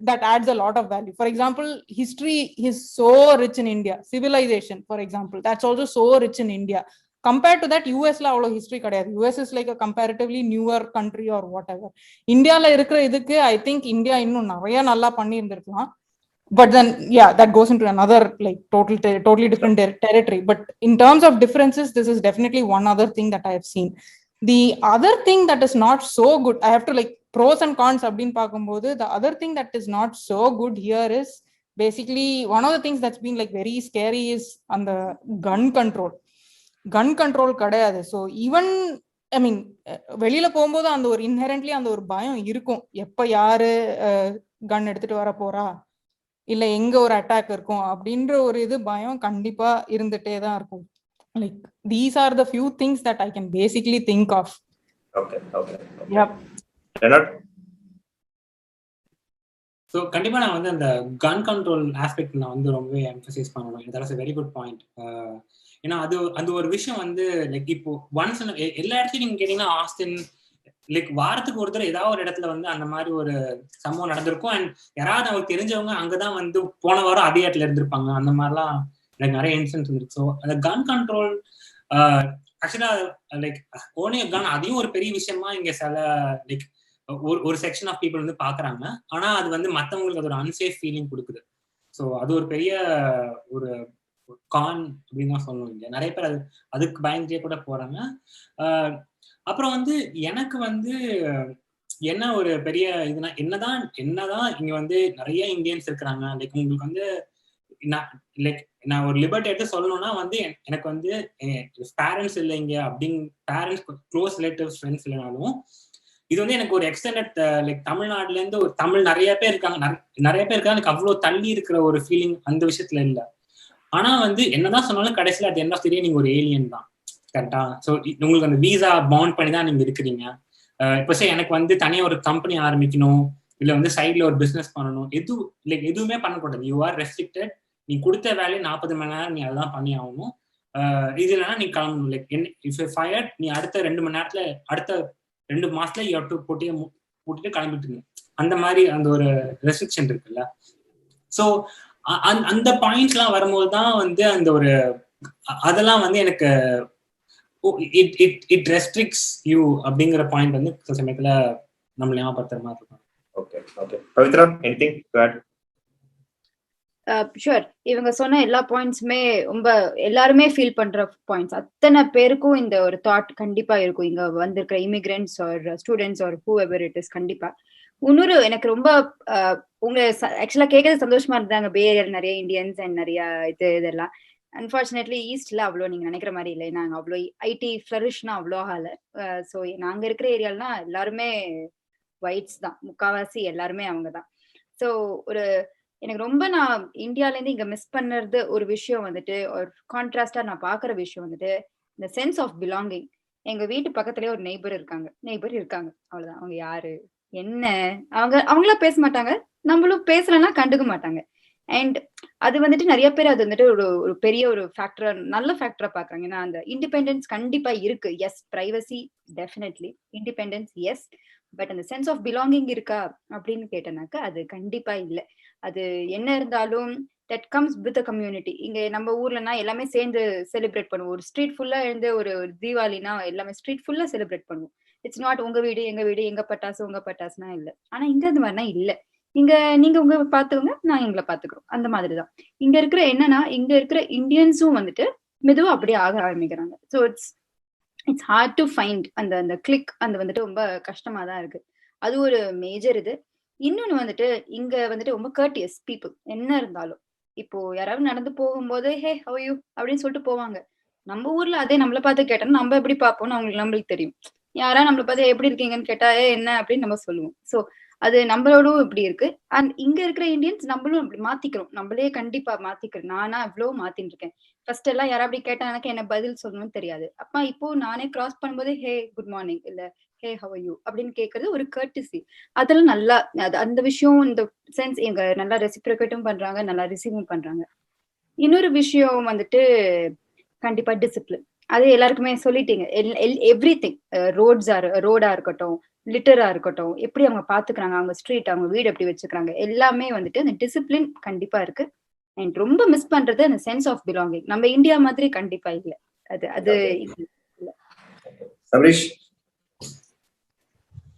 that adds a lot of value. For example, history is so rich in India. Civilization for example, that's also so rich in India. Compared to that US la avlo history kadayadu. US is like a comparatively newer country or whatever. India la irukra idukku I think India innum nariya nalla panni irundirukalam. But then yeah, that goes into another like totally different territory. But in terms of differences, this is definitely one other thing that I have seen. The other thing that is not so good, I have to like pros and cons abdin paakumbodhu, the other thing that is not so good here is basically one of the things that's been like very scary is on the gun control kadayadu. So even I mean வெளியில போகும்போது அந்த ஒரு inherently அந்த ஒரு பயம் இருக்கும். எப்ப யாரு கன் எடுத்துட்டு வர போறா, இல்ல எங்க ஒரு அட்டாக் இருக்கும் அப்படின்ற ஒரு இது பயம் கண்டிப்பா இருந்துட்டே தான் இருக்கும். Like these are the few things that I can basically think of. Okay. Yep. Leonard? So கண்டிப்பா நான் வந்து அந்த கன் கண்ட்ரோல் ஆஸ்பெக்ட் நான் வந்து ரொம்ப எம்பசைஸ் பண்ணணும். That's a very good point. ஏன்னா அது ஒரு விஷயம் வந்து லைக் இப்போ ஒன்ஸ் எல்லா இடத்துலையும் நீங்க கேட்டீங்கன்னா ஆஸ்டின் லைக் வாரத்துக்கு ஒரு தடவை ஏதாவது ஒரு இடத்துல வந்து அந்த மாதிரி ஒரு சம்பவம் நடந்திருக்கும். அண்ட் யாராவது அவங்களுக்கு தெரிஞ்சவங்க அங்கதான் வந்து போன வாரம் அதே இடத்துல இருந்திருப்பாங்க. அந்த மாதிரிலாம் எனக்கு நிறைய இன்சிடென்ட்ஸ் இருந்துருக்கு. ஸோ அந்த கன் கண்ட்ரோல் ஆக்சுவலா லைக் ஓனிங் கன் அதையும் ஒரு பெரிய விஷயமா இங்க சில லைக் ஒரு செக்ஷன் ஆஃப் பீப்புள் வந்து பாக்குறாங்க. ஆனா அது வந்து மற்றவங்களுக்கு அது ஒரு அன்சேஃப் ஃபீலிங் கொடுக்குது. ஸோ அது ஒரு பெரிய ஒரு கான் அப்படின்னு தான் சொல்லணும். இங்க நிறைய பேர் அதுக்கு பயந்துட்டே கூட போறாங்க. அப்புறம் வந்து எனக்கு வந்து என்ன ஒரு பெரிய இதுனா என்னதான் இங்க வந்து நிறைய இந்தியன்ஸ் இருக்கிறாங்க. லைக் உங்களுக்கு வந்து நான் ஒரு லிபர்ட்டி எடுத்து சொல்லணும்னா வந்து எனக்கு வந்து பேரண்ட்ஸ் இல்லைங்க அப்படின்னு பேரண்ட்ஸ் க்ளோஸ் ரிலேட்டிவ்ஸ் ஃப்ரெண்ட்ஸ் இல்லைனாலும் இது வந்து எனக்கு ஒரு எக்ஸ்டெண்டட் லைக் தமிழ்நாட்டுல இருந்து ஒரு தமிழ் நிறைய பேர் இருக்காங்க எனக்கு அவ்வளவு தள்ளி இருக்கிற ஒரு ஃபீலிங் அந்த விஷயத்துல இல்லை. ஆனா வந்து என்னதான் சொன்னாலும் கடைசியில் அது என்ன தெரியும், நீங்க ஒரு ஏலியன் தான். கரெக்டா? ஸோ உங்களுக்கு அந்த வீசா பவுண்ட் பண்ணி தான் நீங்க இருக்கிறீங்க. இப்போ எனக்கு வந்து தனியா ஒரு கம்பெனி ஆரம்பிக்கணும், இல்ல வந்து சைட்ல ஒரு பிசினஸ் பண்ணணும், எதுவுமே பண்ணக்கூடாது. You are restricted. நீ கொடுத்த வேலையை 40 மணி நேரம் நீ அதான் பண்ணி ஆகணும். இது இல்லைன்னா நீ கிளம்பணும். லைக் இஃப் ஃபயர்ட் நீ அடுத்த 2 மணி நேரத்துல அடுத்த 2 மாசத்துல எட்டு போட்டிட்டு கிளம்பிட்டு இருங்க. அந்த மாதிரி அந்த ஒரு ரெஸ்ட்ரிக்ஷன் இருக்குல்ல. ஸோ அந்த பாயிண்ட்ஸ்லாம் வரும்போது தான் வந்து அந்த ஒரு அதெல்லாம் வந்து எனக்கு இட் ரெஸ்ட்ரிக்ட்ஸ் யூ அப்படிங்கிற பாயிண்ட் வந்து சில சமயத்துல நம்ம ஞாபகப்படுத்துற மாதிரி இருக்கும். Okay okay Pavithra, anything to add? Sure. இவங்க சொன்ன எல்லா பாயிண்ட்ஸுமே ரொம்ப எல்லாருமே ஃபீல் பண்ற பாயிண்ட்ஸ். அத்தனை பேருக்கும் இந்த ஒரு தாட் கண்டிப்பா இருக்கும், இங்க வந்திருக்கிற immigrants or students or whoever it is. கண்டிப்பா இன்னொரு எனக்கு ரொம்ப உங்க ஆக்சுவலா கேட்கறது சந்தோஷமா இருந்தாங்க. பே ஏரியால நிறைய இந்தியன்ஸ் அண்ட் நிறைய இதெல்லாம். அன்பார்ச்சுனேட்லி ஈஸ்ட்ல அவ்வளோ நீங்க நினைக்கிற மாதிரி இல்லை. நாங்க அவ்வளோ ஐடி ஃபிளரிஷ்னா அவ்வளோ ஆகல. ஸோ நாங்க இருக்கிற ஏரியாலாம் எல்லாருமே ஒயிட்ஸ் தான், முக்காவாசி எல்லாருமே அவங்க தான். ஸோ ஒரு எனக்கு ரொம்ப நான் இந்தியால இருந்து இங்க மிஸ் பண்ணுறது ஒரு விஷயம் வந்துட்டு, ஒரு கான்ட்ராஸ்டா நான் பாக்குற விஷயம் வந்துட்டு இந்த சென்ஸ் ஆஃப் பிலாங்கிங். எங்க வீட்டு பக்கத்துலயே ஒரு நெய்பர் இருக்காங்க அவ்வளவுதான். அவங்க யாரு என்ன அவங்களா பேச மாட்டாங்க, நம்மளும் பேசலன்னா கண்டுக்க மாட்டாங்க. அண்ட் அது வந்துட்டு நிறைய பேர் அது வந்துட்டு ஒரு பெரிய ஒரு ஃபேக்டரா, நல்ல ஃபேக்டரா பாக்குறாங்க. ஏன்னா அந்த இண்டிபெண்டன்ஸ் கண்டிப்பா இருக்கு. Yes, privacy definitely, independence yes, but அந்த சென்ஸ் ஆஃப் பிலாங்கிங் இருக்கா அப்படின்னு கேட்டனாக்கா அது கண்டிப்பா இல்லை. அது என்ன இருந்தாலும் that comes with a community. இங்க நம்ம ஊர்லனா எல்லாமே சேர்ந்து செலிப்ரேட் பண்ணுவோம். ஒரு ஸ்ட்ரீட் ஃபுல்லா இருந்து ஒரு தீபாவளினா எல்லாமே ஸ்ட்ரீட் ஃபுல்லா செலிப்ரேட் பண்ணுவோம். இட்ஸ் நாட் உங்க வீடு எங்க வீடு, எங்க பட்டாசு உங்க பட்டாசுனா இல்லை. ஆனா இங்க அது மாதிரினா இல்லை. இங்க நீங்க உங்க பாத்துக்கோங்க, நான் எங்களை பாத்துக்கிறோம், அந்த மாதிரிதான். இங்க இருக்கிற என்னன்னா இங்க இருக்கிற இந்தியன்ஸும் வந்துட்டு மெதுவா அப்படியே ஆக ஆரம்பிக்கிறாங்க. So it's hard to find அந்த கிளிக். அந்த வந்துட்டு ரொம்ப கஷ்டமா தான் இருக்கு. அது ஒரு மேஜர் இது. இன்னொன்னு வந்துட்டு இங்க வந்துட்டு ரொம்ப கர்டியஸ் பீப்புள் என்ன இருந்தாலும். இப்போ யாராவது நடந்து போகும்போது ஹே ஹவ் யூ அப்படின்னு சொல்லிட்டு போவாங்க. நம்ம ஊர்ல அதே நம்மளை பார்த்து கேட்டோம்னா நம்ம எப்படி பார்ப்போம்னு நம்மளுக்கு தெரியும். யாரா நம்மளை பார்த்து எப்படி இருக்கீங்கன்னு கேட்டா என்ன அப்படின்னு நம்ம சொல்லுவோம். ஸோ அது நம்மளோடும் இப்படி இருக்கு. அண்ட் இங்க இருக்கிற இந்தியன்ஸ் நம்மளும் அப்படி மாத்திக்கிறோம். நம்மளே கண்டிப்பா மாத்திக்கிறோம். நானா இவ்வளவு மாத்தின்னு இருக்கேன். ஃபர்ஸ்ட் எல்லாம் யாரா அப்படி கேட்டா எனக்கு என்ன பதில் சொல்லணும்னு தெரியாது. அப்ப இப்போ நானே கிராஸ் பண்ணும்போது ஹே குட் மார்னிங் இல்ல ஹே ஹவ் யூ அப்படின்னு கேட்கறது ஒரு கர்டிசி. அதெல்லாம் நல்லா அந்த விஷயம் இந்த சென்ஸ் எங்க நல்லா ரெசிப்ரோகேட்டும் பண்றாங்க, நல்லா ரிசீவும் பண்றாங்க. இன்னொரு விஷயம் வந்துட்டு கண்டிப்பா டிசிப்ளின். அது எல்லாருக்குமே சொல்லிட்டீங்க. எவ்ரி திங், ரோடா இருக்கட்டும், லிட்டரா இருக்கட்டும், எப்படி அவங்க பாத்துக்கிறாங்க, அவங்க ஸ்ட்ரீட், அவங்க வீடு எப்படி வச்சுக்கிறாங்க, எல்லாமே வந்துட்டு அந்த டிசிப்ளின் கண்டிப்பா இருக்கு. அண்ட் ரொம்ப மிஸ் பண்றது அந்த சென்ஸ் ஆஃப் பிலாங்கிங். நம்ம இந்தியா மாதிரி கண்டிப்பா இல்லை. அது சபரீஷ்?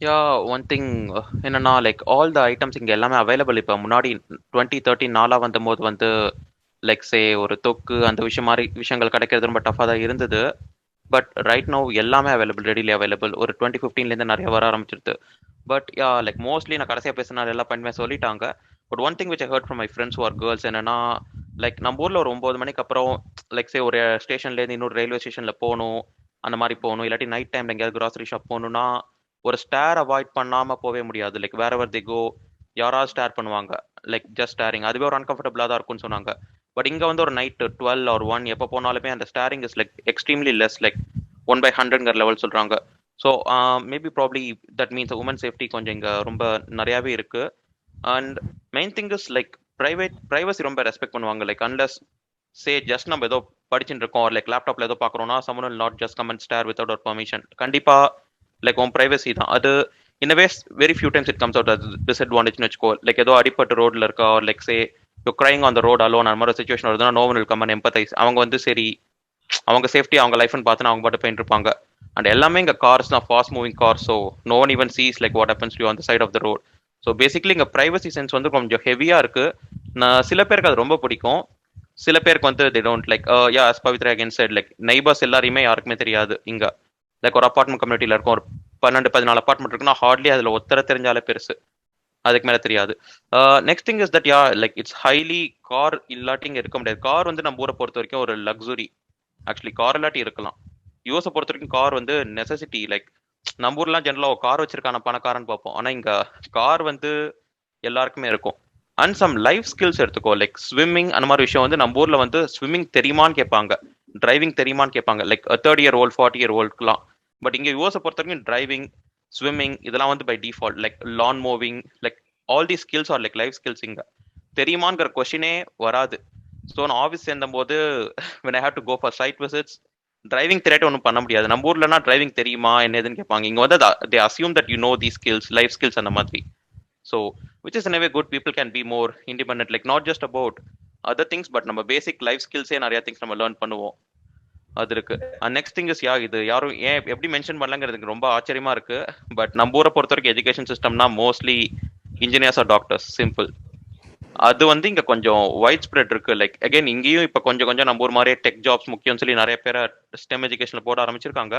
யா, ஒன் திங் என்னன்னா லைக் ஆல் த ஐட்டம்ஸ் இங்கே எல்லாமே அவைலபிள். இப்போ முன்னாடி 2013 நாளாக வந்தபோது வந்து லைக் சே ஒரு தொக்கு அந்த விஷயங்கள் கிடைக்கிறது ரொம்ப டஃபாக தான் இருந்தது. பட் ரைட் நோ எல்லாமே அவைலபிள், ரெடிலி அவைலபிள். ஒரு 2015லேருந்து நிறைய வர ஆரம்பிச்சிருது. பட் யா லைக் மோஸ்ட்லி நான் கடைசியாக பேசினால எல்லா பண்ணுமே சொல்லிட்டாங்க. But one thing which I heard from my friends or girls என்னன்னா லைக் நம்ம ஊரில் ஒரு 9 மணிக்கு அப்புறம் லைக் சே ஒரு ஸ்டேஷன்லேருந்து இன்னொரு ரயில்வே ஸ்டேஷனில் போகணும், அந்த மாதிரி போகணும். இல்லாட்டி நைட் டைமில் எங்கேயாவது கிராசரி ஷாப் போகணுன்னா ஒரு ஸ்டேர் அவாய்ட் பண்ணாமல் போகவே முடியாது. லைக் வேர் எவர் தி கோ யாராவது ஸ்டேர் பண்ணுவாங்க, லைக் ஜஸ்ட் ஸ்டேரிங். அதுவே ஒரு அன்கம்ஃபர்டபுளாக தான் இருக்கும்னு சொன்னாங்க. பட் இங்கே வந்து ஒரு நைட் 12 or 1 எப்போ போனாலுமே அந்த staring is like extremely less, like 1/100 level சொல்கிறாங்க. So maybe probably that means women safety கொஞ்சம் இங்கே ரொம்ப நிறையாவே இருக்கு. And main thing is like privacy ரொம்ப ரெஸ்பெக்ட் பண்ணுவாங்க. லைக் அன்லெஸ் சே ஜஸ்ட் நம்ம ஏதோ படிச்சுட்டு இருக்கோம், லைக் லேப்டாப்ல ஏதோ பார்க்குறோம்னா someone will not just come and stare without our permission. கண்டிப்பா லைக் உன் ப்ரைவசி தான் அது. In ways very few times it comes out அது டிஸ்அட்வான்டேஜ்னு வச்சுக்கோ. லைக் ஏதோ அடிப்பட்டு ரோட்ல இருக்கா, like say you crying on the road alone, அந்த மாதிரி சுச்சுவேஷன் வருதுன்னா no one will come and empathise. அவங்க வந்து சரி அவங்க சேஃப்டி அவங்க லைஃப்னு பார்த்துன்னு அவங்க பாட்டு போயிட்டு இருப்பாங்க. அண்ட் எல்லாமே இங்கே கார்ஸ் தான், fast moving cars. So no one even sees like what happens to on the side of the road. So basically இங்கே ப்ரைவசி சென்ஸ் வந்து கொஞ்சம் ஹெவியாக இருக்கு. நான் சில பேருக்கு அது ரொம்ப பிடிக்கும், சில பேருக்கு வந்து they don't like yeah as Pavitra again said like neighbors எல்லாரையுமே யாருக்குமே தெரியாது இங்க. லைக் ஒரு அபார்ட்மெண்ட் கம்யூனிட்டியில் இருக்கும், ஒரு 12-14 அபார்ட்மெண்ட் இருக்குன்னா ஹார்ட்லி அதில் ஒத்தர தெரிஞ்சாலே பெருசு, அதுக்கு மேலே தெரியாது. Next thing is that yeah like it's highly car இல்லாட்டி இங்கே இருக்க முடியாது. கார் வந்து நம்ம ஊரை பொறுத்த வரைக்கும் ஒரு லக்ஸுரி. ஆக்சுவலி கார் இல்லாட்டி இருக்கலாம். யூஎஸை பொறுத்த வரைக்கும் கார் வந்து நெசசிட்டி. லைக் நம்ம ஊர்லாம் ஜென்ரலாக கார் வச்சிருக்கான பணக்காரன்னு பார்ப்போம், ஆனால் இங்கே கார் வந்து எல்லாருக்குமே இருக்கும். அண்ட் சம் லைஃப் ஸ்கில்ஸ் எடுத்துக்கோ, லைக் ஸ்விம்மிங் அந்த மாதிரி விஷயம் வந்து நம்ம ஊரில் வந்து ஸ்விம்மிங் தெரியுமான்னு கேட்பாங்க, டிரைவிங் தெரியுமான்னு கேட்பாங்க, லைக் 30 year old 40 year oldக்குலாம். பட் இங்கே யூஎஸை பொறுத்த வரைக்கும் டிரைவிங், ஸ்விம்மிங் இதெல்லாம் வந்து by default. Like lawn mowing, like all the skills are like life skills இங்கே தெரியுமாங்கிற கொஷினே வராது. ஸோ நான் ஆஃபீஸ் சேர்ந்தபோது when I had to go for site visits, driving தெரியாட்டி ஒன்றும் பண்ண முடியாது. நம்ம ஊர்லனா டிரைவிங் தெரியுமா என்ன எதுன்னு கேட்பாங்க. இங்கே வந்து they assume that you know these skills, life skills அந்த மாதிரி. So which is in a way good. People can be more independent, like not just about other things, but நம்ம பேசிக் லைஃப் ஸ்கில்ஸே நிறைய திங்ஸ் நம்ம லேர்ன் பண்ணுவோம். அது இருக்கு. Next thing is இது யாரும் ஏன் எப்படி மென்ஷன் பண்ணலங்கிறது ரொம்ப ஆச்சரியமா இருக்கு. பட் நம்ம ஊரை பொறுத்த வரைக்கும் எஜுகேஷன் சிஸ்டம்னா mostly engineers or doctors, simple. அது வந்து இங்க கொஞ்சம் வைட் ஸ்ப்ரெட் இருக்கு. லைக் அகைன் இங்கேயும் இப்ப கொஞ்சம் நம்ம ஊர் மாதிரியே டெக் ஜாப்ஸ் முக்கியம் சொல்லி நிறைய பேரை ஸ்டெம் எஜுகேஷன்ல போட ஆரம்பிச்சிருக்காங்க.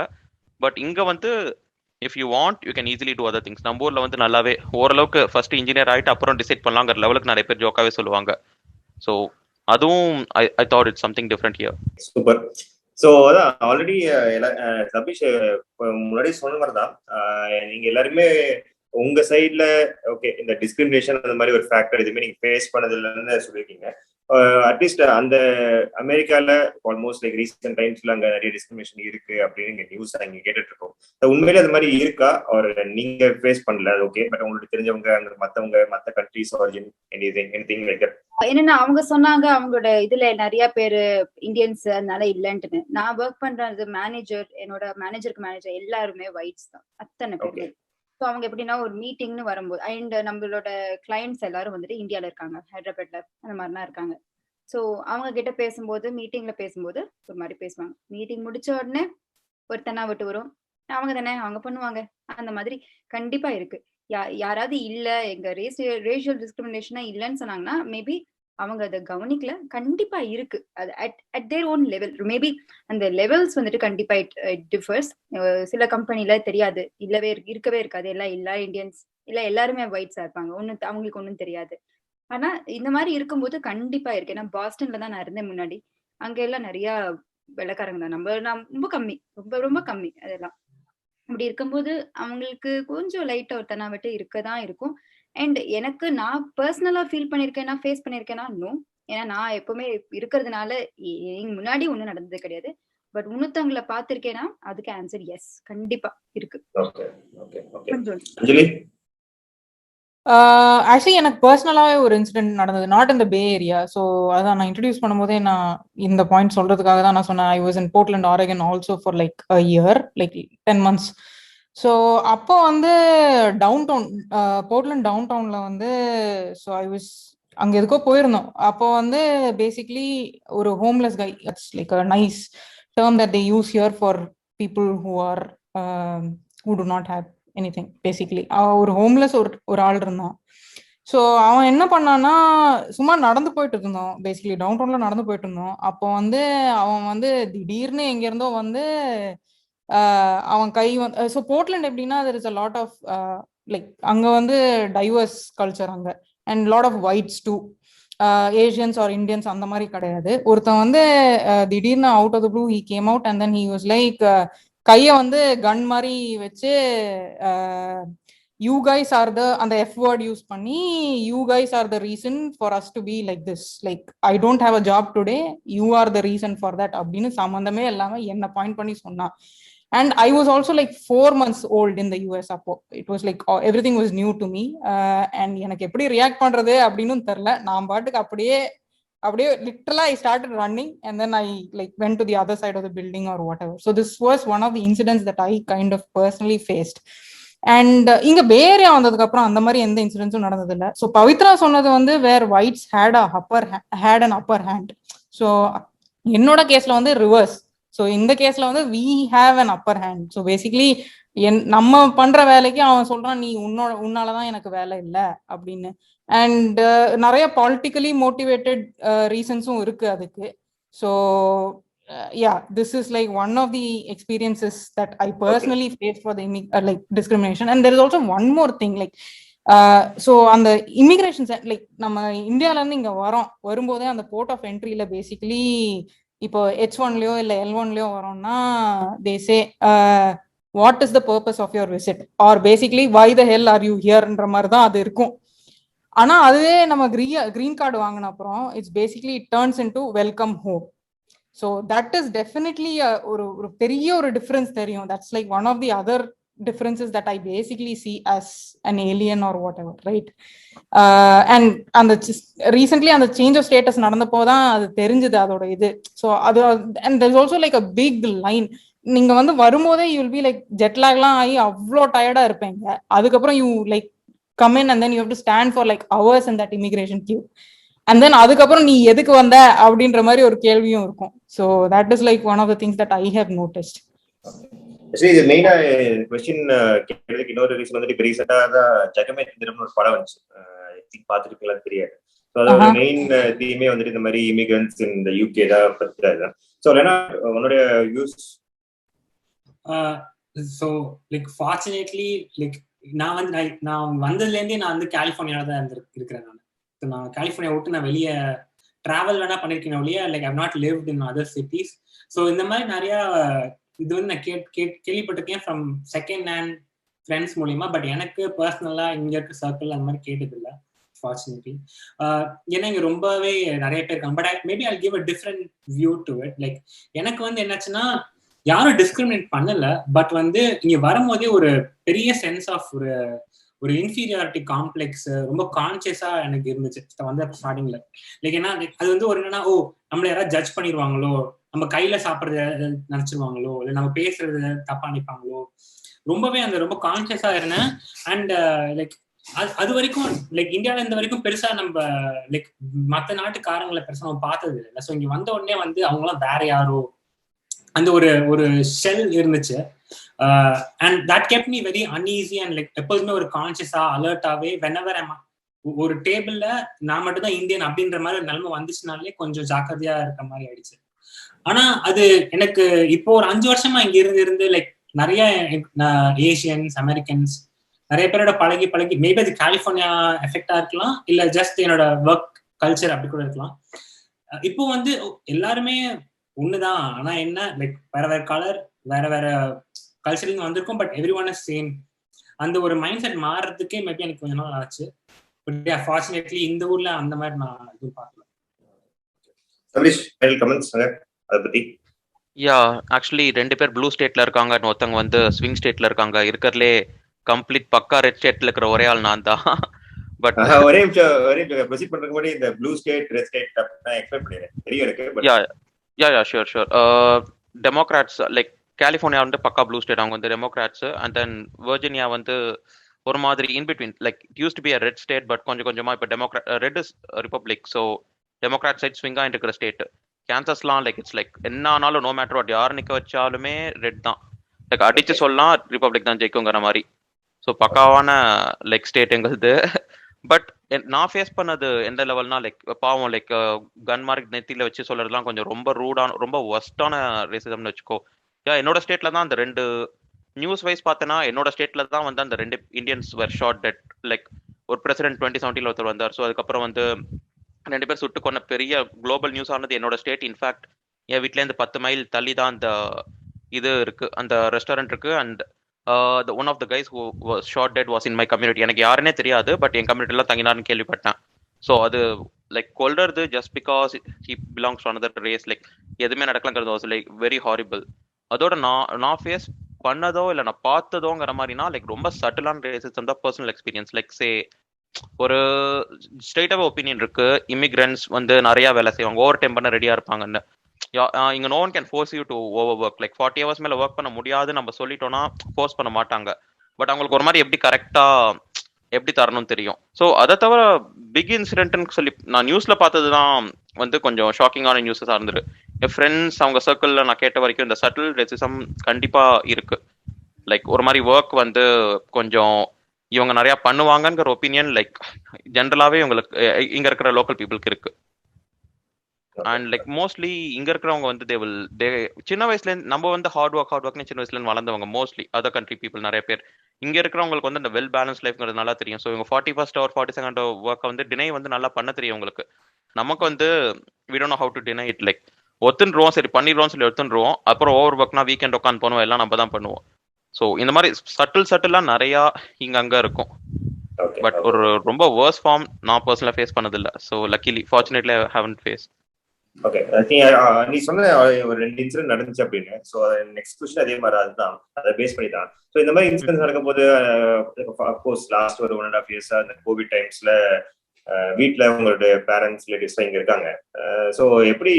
பட் இங்க வந்து if you want you can easily do other things. நம்ம ஊர்ல வந்து நல்லாவே ஓரளவுக்கு ஃபர்ஸ்ட் இன்ஜினியர் ஆயிட்டு அப்புறம் டிசைட் பண்ணலாங்கிற லெவலுக்கு நிறைய பேர் ஜோக்காவே சொல்லுவாங்க. ஸோ அதுவும் I thought it's something different here. Super. So அதான் ஆல்ரெடி சபீஷ் முன்னாடி சொன்ன மாதிரி தான், நீங்க எல்லாருமே உங்க சைட்ல ஓகே இந்த டிஸ்கிரிமினேஷன் அந்த மாதிரி ஒரு ஃபேக்டர் எதுவுமே நீங்க ஃபேஸ் பண்ணது இல்லைன்னு சொல்லியிருக்கீங்க. அட்லீஸ்ட் அந்த அமெரிக்கால ஆல்மோஸ்ட் லைக் ரீசென்ட் டைம்ஸ்ல அங்க நிறைய டிஸ்கிரிமினேஷன் இருக்கு அப்படின்னு இங்க நியூஸ் அங்க கேட்டுட்டு இருக்கோம். உண்மையிலே அது மாதிரி இருக்கா ஒரு நீங்க ஃபேஸ் பண்ணல ஓகே, பட் உங்களுக்கு தெரிஞ்சவங்க அங்க மத்த countries origin anything like that? என்னன்னா அவங்க சொன்னாங்க அவங்களோட இதுல நிறைய பேரு இந்தியன்ஸ் அதனால இல்லன்ட்டுன்னு. நான் ஒர்க் பண்றது மேனேஜர், என்னோட மேனேஜர் எல்லாருமே ஒயிட்ஸ் தான், அத்தனை பேருமே. ஸோ அவங்க எப்படின்னா ஒரு மீட்டிங்னு வரும்போது அண்ட் நம்மளோட கிளைண்ட்ஸ் எல்லாரும் வந்துட்டு இந்தியால இருக்காங்க, ஹைதராபாத்ல அந்த மாதிரிலாம் இருக்காங்க. ஸோ அவங்க கிட்ட பேசும்போது மீட்டிங்ல பேசும்போது ஒரு மாதிரி பேசுவாங்க. மீட்டிங் முடிச்ச உடனே ஒருத்தனா விட்டு வரும், அவங்க தானே அவங்க பண்ணுவாங்க, அந்த மாதிரி கண்டிப்பா இருக்கு. யாராவது இல்ல எங்க ரேஷியல் டிஸ்கிரிமினேஷனா இல்லைன்னு சொன்னாங்கன்னா மேபி அவங்க அதை கவனிக்கல. கண்டிப்பா இருக்கு, அது at their own level. Maybe அந்த லெவல்ஸ் வந்துட்டு கண்டிப்பா இட் டிஃபர்ஸ். சில கம்பெனில தெரியாது, இருக்கவே இருக்காது, எல்லா இந்தியன்ஸ் இல்ல எல்லாருமே ஒயிட்ஸா இருப்பாங்க, அவங்களுக்கு ஒன்றும் தெரியாது. ஆனா இந்த மாதிரி இருக்கும்போது கண்டிப்பா இருக்கு. ஏன்னா பாஸ்டன்ல தான் நான் இருந்தேன் முன்னாடி, அங்க எல்லாம் நிறைய வெள்ளைக்காரங்க தான், நான் ரொம்ப கம்மி, ரொம்ப கம்மி. அதெல்லாம் அப்படி இருக்கும்போது அவங்களுக்கு கொஞ்சம் லைட்டா ஒரு தனாவட்டு இருக்கதான் இருக்கும். அண்ட் எனக்கு நான் பர்சனலா ஃபீல் பண்ணிருக்கேன்னா ஃபேஸ் பண்ணிருக்கேன்னா நோ. ஏன்னா நான் எப்பவுமே இருக்கிறதுனால முன்னாடி ஒண்ணும் நடந்தது கிடையாது. பட் இன்னொருத்தவங்களை பார்த்திருக்கேன்னா அதுக்கு ஆன்சர் எஸ், கண்டிப்பா இருக்கு. ஆக்சுவலி எனக்கு பர்சனலாவே ஒரு இன்சிடென்ட் நடந்தது, not in the pay area. So அதான் நான் இன்ட்ரடியூஸ் பண்ணும்போதே நான் இந்த பாயிண்ட் சொல்றதுக்காக தான் நான் சொன்னேன். I was in Portland Oregon also for like a year, like 10 months. So அப்போ வந்து போர்ட்லண்ட் டவுன் டவுன்ல வந்து ஸோ ஐ வாஸ் அங்க எதுக்கோ போயிருந்தோம். அப்போ வந்து பேசிக்லி ஒரு homeless guy, it's like a nice term that they use here for people who to not have anything. Basically ஒரு ஹோம்லெஸ் ஒரு ஆள் இருந்தான். ஸோ அவன் என்ன பண்ணான்னா சும்மா நடந்து போயிட்டு இருந்தோம், பேசிக்லி டவுன் டவுன்ல நடந்து போயிட்டு இருந்தோம். அப்போ வந்து அவன் வந்து திடீர்னு எங்க இருந்தோ வந்து அவன் கை வந்து ஸோ போர்ட்லண்ட் எப்படின்னா there is a lot of like அங்க வந்து டைவர்ஸ் கல்ச்சர் அங்க and lot of whites too, Asians or Indians அந்த மாதிரி கிடையாது. ஒருத்தன் வந்து திடீர்னு out of the blue he came out and then he was like கையை வந்து கன் மாதிரி வச்சு யூ கைஸ் ஆர் த அந்த எஃப் வேர்ட் யூஸ் பண்ணி you guys are the reason for us to be like this, like I don't have a job today, you are the reason for that அப்படின்னு சம்மந்தமே இல்லாம என்ன பாயிண்ட் பண்ணி சொன்னான். And I was also like 4 months old in the US. அப்போ it was like everything was new to me. And எனக்கு எப்படி react பண்றது அப்படின்னு தெரியல. நான் பாட்டுக்கு அப்படியே literally I started running and then I like went to the other side of the building or whatever. So this was one of the incidents that I kind of personally faced. And இங்க பே area வந்ததுக்கு அப்புறம் அந்த மாதிரி எந்த இன்சிடென்ட்ஸும் நடந்தது இல்லை. So Pavithra சொன்னது வந்து where whites had an upper hand. So என்னோட கேஸ்ல வந்து ரிவர்ஸ். ஸோ இந்த கேஸ்ல வந்து we have an upper hand. So basically நம்ம பண்ற வேலைக்கு அவன் சொல்றான் நீ உன்னாலதான் எனக்கு வேலை இல்லை அப்படின்னு. அண்ட் நிறைய பாலிட்டிக்கலி மோட்டிவேட்டட் ரீசன்ஸும் இருக்கு அதுக்கு. So this is like one of the experiences that I personally faced for the like discrimination. And there is also one more thing, like so அந்த இமிகிரேஷன் லைக் நம்ம இந்தியால இருந்து இங்க வரும்போதே அந்த போர்ட் ஆஃப் என்ட்ரியில பேசிக்கலி இப்போ H1லயோ இல்ல L1லயோ வரோம்னா they say what is the purpose of your visit or basically why the hell are you hereன்ற மாதிரி தான் அது இருக்கும். ஆனா அதுவே நம்ம கிரீன் கார்டு வாங்கின அப்புறம் it's basically it turns into welcome home. So that is definitely ஒரு பெரிய ஒரு டிஃபரன்ஸ் தெரியும். That's like one of the other differences that I basically see as an alien or whatever, right? And அந்த recently அந்த change of status நடந்தப்போ தான் அது தெரிஞ்சது அதோட இது. ஸோ அது and there's also like a big line. நீங்க வந்து வரும்போதே you will be like jet lagலாம் ஆகி அவ்வளோ டயர்டா இருப்பீங்க. அதுக்கப்புறம் you like come in and then you have to stand for like hours in that immigration queue. And then அதுக்கப்புறம் நீ எதுக்கு வந்த அப்படின்ற மாதிரி ஒரு கேள்வியும் இருக்கும். So that is like one of the things that I have noticed. சரி, இது மெயினா கொஸ்டின் கேட்கறதுக்கு இன்னொரு ரீசன் வந்துட்டு இப்போ ரீசெண்டா தான் ஜெகமே தந்திரம்னு ஒரு படம் வந்துச்சு, பார்த்துருக்கீங்களான்னு தெரியாது. ஸோ அதோட மெயின் தீமே வந்துட்டு இந்த மாதிரி இமிகிரன்ட்ஸ் இந்த யூகே தான் பத்தி. ஸோ ஏன்னா உன்னுடைய views? So like fortunately like நான் வந்ததுலேருந்தே நான் வந்து கலிஃபோர்னியால தான் இருக்கிறேன். நான் கலிஃபோர்னியா விட்டு நான் வெளியே டிராவல் வேணா பண்ணிருக்கேன் ஒழிய like I not lived in other cities. So இந்த மாதிரி நிறைய இது வந்து நான் கேள்விப்பட்டிருக்கேன் ஃப்ரம் செகண்ட் ஹேண்ட் ஃப்ரெண்ட்ஸ் மூலியமா. பட் எனக்கு பர்சனலா இங்க இருக்க சர்க்கிள் அந்த மாதிரி கேட்டது இல்லை ஃபார்ச்சுனேட்லி. ஏன்னா இங்க ரொம்பவே நிறைய பேர் இருக்காங்க. But maybe I give a different view to it. Like எனக்கு வந்து என்னாச்சுன்னா யாரும் டிஸ்கிரிமினேட் பண்ணல, பட் வந்து இங்க வரும்போதே ஒரு பெரிய சென்ஸ் ஆஃப் ஒரு இன்ஃபீரியாரிட்டி காம்ப்ளெக்ஸ் ரொம்ப கான்சியஸா எனக்கு இருந்துச்சு வந்து ஸ்டார்டிங்ல. லைக் ஏன்னா அது வந்து ஒரு என்னன்னா ஓ நம்மள யாராவது ஜட்ஜ் பண்ணிடுவாங்களோ, நம்ம கையில சாப்பிட்றத நினைச்சிருவாங்களோ, இல்லை நம்ம பேசுறது தப்பா நினைப்பாங்களோ, ரொம்பவே அந்த ரொம்ப கான்சியஸா இருந்தேன். அண்ட் லைக் அது வரைக்கும் லைக் இந்தியாவில இந்த வரைக்கும் பெருசா நம்ம லைக் மற்ற நாட்டுக்காரங்களை பெருசா நம்ம பார்த்தது இல்லை. ஸோ இங்க வந்த உடனே வந்து அவங்களாம் வேற யாரோ அந்த ஒரு ஷெல் இருந்துச்சு. And that kept me very uneasy and like எப்போதுமே ஒரு கான்சியஸா அலர்ட்டாவே வெனவர் ஒரு டேபிள்ல நான் மட்டும் தான் இந்தியன் அப்படின்ற மாதிரி ஒரு நிலைமை வந்துச்சுனாலே கொஞ்சம் ஜாக்கிரதையா இருக்க மாதிரி ஆயிடுச்சு. ஆனா அது எனக்கு இப்போ ஒரு 5 வருஷமா இங்க இருந்து லைக் நிறைய ஏசியன்ஸ் அமெரிக்கன்ஸ் நிறைய பேரோட பழகி மேபி அது கலிஃபோர்னியா எஃபெக்டா இருக்கலாம், இல்ல ஜஸ்ட் என்னோட ஒர்க் கல்ச்சர் அப்படி கூட இருக்கலாம். இப்போ வந்து எல்லாருமே ஒண்ணுதான், ஆனா என்ன லைக் வேற கலர் வேற கல்ச்சர்ல வந்திருக்கும், but every one is same. அந்த ஒரு மைண்ட் செட் மாறுறதுக்கே மேபி எனக்கு கொஞ்ச நாள் ஆச்சு. பட் ஃபார்ச்சுனேட்லி இந்த ஊர்ல அந்த மாதிரி நான் எதுவும் பார்க்கல. அதை பத்தி ஆக்சுவலி 2 பேர் ப்ளூ ஸ்டேட்ல இருக்காங்க, ஒருத்தவங்க வந்து ஸ்விங் ஸ்டேட்ல இருக்காங்க. இருக்கிறதுலே கம்ப்ளீட் பக்கா ரெட் ஸ்டேட்ல இருக்கிற ஒரே ஆள் நான் தான். பட் ஒரே ப்ரொசீட் பண்றதுக்கு முன்னாடி இந்த ப்ளூ ஸ்டேட் ரெட் ஸ்டேட் நான் எக்ஸ்பிளைன் பண்ணிடுறேன், தெரியும் எனக்கு. ஷூர். டெமோக்ராட்ஸ் லைக் கலிஃபோர்னியா வந்து பக்கா ப்ளூ ஸ்டேட், அவங்க வந்து டெமோக்ராட்ஸ். அண்ட் தென் வெர்ஜினியா வந்து ஒரு மாதிரி in between, like it use to be a red state, but கொஞ்சமா இப்போ red is republic. So democrat side ஸ்விங்கா இருக்கிற ஸ்டேட். கேன்சஸ்லாம் லைக் இட்ஸ் லைக் என்ன ஆனாலும் நோ மேட்டர் வாட் யார் நிக்க வச்சாலுமே ரெட் தான், லைக் அடிச்சு சொல்லலாம் ரிபப்ளிக் தான் ஜெயிக்குங்கிற மாதிரி. ஸோ பக்காவான லைக் ஸ்டேட் எங்களுது. பட் நான் ஃபேஸ் பண்ணது எந்த லெவல்னா லைக் பாவம் லைக் கன் மார்க் நெத்தியில வச்சு சொல்றதுலாம் கொஞ்சம் ரொம்ப ரூடான ரொம்ப ஒஸ்டான ரேசிசம்னு வச்சுக்கோ. என்னோட ஸ்டேட்ல தான் அந்த 2 நியூஸ் வைஸ் பார்த்தேன்னா என்னோட ஸ்டேட்ல தான் வந்து அந்த 2 இந்தியன்ஸ் வர் ஷாட் டெட். லைக் ஒரு பிரசிடென்ட் 2017 ஒருத்தர் வந்தார். ஸோ அதுக்கப்புறம் வந்து 2 பேர் சுட்டு கொண்ட பெரிய குளோபல் நியூஸ் ஆனது என்னோட ஸ்டேட். இன்ஃபேக்ட் என் வீட்லேருந்து 10 மைல் தள்ளி தான் அந்த இது இருக்கு, அந்த ரெஸ்டாரண்ட் இருக்கு. And one of the guys who was shot dead was in my community. எனக்கு யாருன்னே தெரியாது, பட் என் கம்யூனிட்டிலாம் தங்கினார்னு கேள்விப்பட்டேன். ஸோ அது லைக் கொல்றது just because he belongs to another race, like எதுவுமே நடக்கலங்கிறது வாஸ் லைக் வெரி ஹாரிபிள். அதோட நான் ஃபேஸ் பண்ணதோ இல்லை நான் பார்த்ததோங்கிற மாதிரினா லைக் ரொம்ப சட்டிலான ரேசிசம் தான் பர்சனல் எக்ஸ்பீரியன்ஸ். லைக் சே ஒரு ஸ்ட்ரெயிட்டாவே ஒப்பீனியன் இருக்கு, இமிகிரன்ட்ஸ் வந்து நிறைய வேலை செய்வாங்க, ஓவர் டைம் பண்ண ரெடியா இருப்பாங்கன்னு. இங்க no one can force you to overwork. Like 40 hours மேல ஒர்க் பண்ண முடியாது நம்ம சொல்லிட்டோம்னா ஃபோர்ஸ் பண்ண மாட்டாங்க. பட் அவங்களுக்கு ஒரு மாதிரி எப்படி கரெக்டா எப்படி தரணும்னு தெரியும். ஸோ அதை தவிர பிக் இன்சிடென்ட்னு சொல்லி நான் நியூஸ்ல பார்த்தது தான் வந்து கொஞ்சம் ஷாக்கிங்கான நியூஸஸாக இருந்தது. என் ஃப்ரெண்ட்ஸ் அவங்க சர்க்கிளில் நான் கேட்ட வரைக்கும் இந்த சட்டில் ரெசிசம் கண்டிப்பா இருக்கு. லைக் ஒரு மாதிரி ஒர்க் வந்து கொஞ்சம் இவங்க நிறைய பண்ணுவாங்கங்கிற ஒப்பீனியன் லைக் ஜென்ரலாவே உங்களுக்கு இங்க இருக்கிற லோக்கல் பீப்புளுக்கு இருக்கு. அண்ட் லைக் மோஸ்ட்லி இங்க இருக்கிறவங்க வந்து சின்ன வயசுல இருந்து நம்ம வந்து ஹார்ட் ஒர்க்னு சின்ன வயசுல இருந்து வளர்ந்தவங்க. மோஸ்ட்லி அதர் கண்ட்ரி பீப்புள் நிறைய பேர் இங்க இருக்கிறவங்களுக்கு வந்து இந்த வெல் பேலன்ஸ் லைஃப்ங்கிறது நல்லா தெரியும். ஸோ இவங்க 41st hour 42nd hour ஒர்க்கை வந்து டினை வந்து நல்லா பண்ண தெரியும் உங்களுக்கு. நமக்கு வந்து we don't know how to deny it. Like ஒத்துன்றோம், சரி பண்ணிடுவோம் சொல்லி ஒத்துன்றோம், அப்புறம் ஓவர் ஒர்க்னா வீக்கெண்ட் உட்காந்து போனோம், எல்லாம் நம்ம தான் பண்ணுவோம். ஸோ இந்த மாதிரி சட்டில்லாம் நிறையா அங்க இருக்கும். பட் ஒரு ரொம்ப வேர்ஸ் ஃபார்ம் நான் பர்சனலாக ஃபேஸ் பண்ணதில்லை. So luckily fortunately I haven't face. Okay, நீ சொன்ன ஒரு 2 இன்சிடென்ட் நடந்துச்சு அப்படின்னு. ஸோ நெக்ஸ்ட் கொஸ்டின் அதே மாதிரி அதுதான், அதை பேஸ் பண்ணி தான். ஸோ இந்த மாதிரி இன்சிடென்ட் நடக்கும்போது அப்கோர்ஸ் லாஸ்ட் ஒரு 1.5 இயர்ஸா இந்த கோவிட் டைம்ஸ்ல வீட்டில் உங்களுடைய பேரண்ட்ஸ் ரிலேட்டிவ்ஸ் இங்க இருக்காங்க. ஸோ எப்படி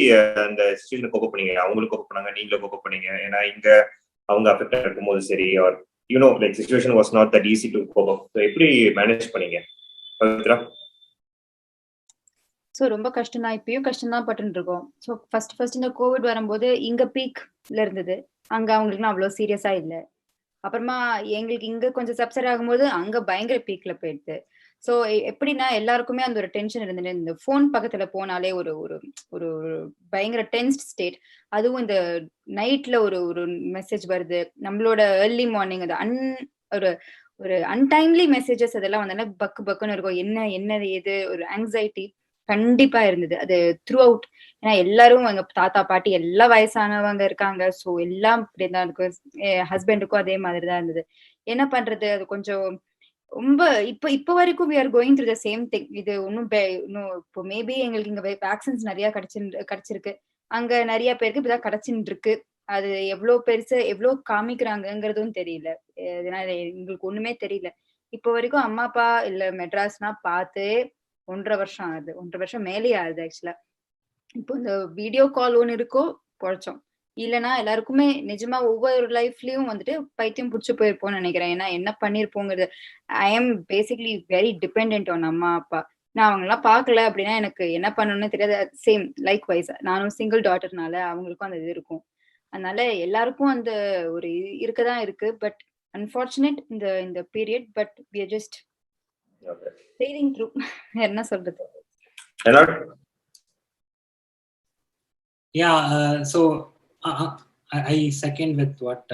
அந்த சுச்சுவேஷனை கோப் பண்ணீங்க? அவங்களுக்கு கோப் பண்ணாங்க, நீங்களும் கோப் பண்ணீங்க? ஏன்னா இங்க அவங்க அஃபெக்ட் இருக்கும்போது சரி, or you know like situation was not that easy to cope up. So எப்படி மேனேஜ் பண்ணீங்க பவித்ரா? ஸோ ரொம்ப கஷ்டம் தான், இப்பயும் கஷ்டம் தான் பட்டுன்னு இருக்கோம். ஸோ ஃபர்ஸ்ட் இந்த கோவிட் வரும்போது இங்க பீக்ல இருந்தது, அங்க அவங்களுக்கு அவ்வளோ சீரியஸா இல்லை. அப்புறமா எங்களுக்கு இங்க கொஞ்சம் சப்சைட் ஆகும்போது அங்க பயங்கர பீக்ல போயிடுது. ஸோ எப்படின்னா எல்லாருக்குமே அந்த ஒரு டென்ஷன் இருந்தது. இந்த போன் பக்கத்துல போனாலே ஒரு ஒரு ஒரு பயங்கர டென்ஸ்ட் ஸ்டேட். அதுவும் இந்த நைட்ல ஒரு ஒரு மெசேஜ் வருது, நம்மளோட ஏர்லி மார்னிங் அது ஒரு ஒரு அன்டைம்லி மெசேஜஸ் அதெல்லாம் வந்தால பக்கு பக்குன்னு இருக்கும். என்ன என்ன ஏது ஒரு ஆங்ஸைட்டி கண்டிப்பா இருந்தது அது த்ரூ அவுட். ஏன்னா எல்லாரும் எங்க தாத்தா பாட்டி எல்லாம் வயசானவங்க இருக்காங்க. ஸோ எல்லாம் இப்படிதான் இருக்கும். ஹஸ்பண்டுக்கும் அதே மாதிரிதான் இருந்தது. என்ன பண்றது, அது கொஞ்சம் ரொம்ப இப்ப வரைக்கும் we are going through the same thing. இது இன்னும் இப்போ மேபி எங்களுக்கு இங்க வேக்சின்ஸ் நிறைய கிடைச்சிருக்கு, அங்க நிறைய பேருக்கு இப்பதான் கிடைச்சிட்டு இருக்கு. அது எவ்வளவு பெருசு எவ்வளவு காமிக்கிறாங்கிறதும் தெரியல. அதனால எங்களுக்கு ஒண்ணுமே தெரியல. இப்ப வரைக்கும் அம்மா அப்பா இல்ல மெட்ராஸ்னா பார்த்து 1.5 வருஷம் ஆகுது, 1.5 வருஷம் மேலேயே ஆகுது ஆக்சுவலா. இப்போ இந்த வீடியோ கால் ஒன்று இருக்கோ பொழைச்சோம், இல்லைன்னா எல்லாருக்குமே நிஜமா ஒவ்வொரு லைஃப்லயும் வந்துட்டு பைத்தியம் பிடிச்சி போயிருப்போம்னு நினைக்கிறேன். ஏன்னா என்ன பண்ணிருப்போங்கிறது. I am basically very depend on அம்மா அப்பா. நான் அவங்கெல்லாம் பார்க்கல அப்படின்னா எனக்கு என்ன பண்ணணும்னு தெரியாது. சேம் லைக் வைஸ் நானும் சிங்கிள் டாட்டர்னால அவங்களுக்கும் அந்த இது இருக்கும். அதனால எல்லாருக்கும் அந்த ஒரு இருக்கதான் இருக்கு. பட் அன்பார்ச்சுனேட் இந்த இந்த period. But we are just sailing through. என்ன சொல்றது? Yeah, so I second with what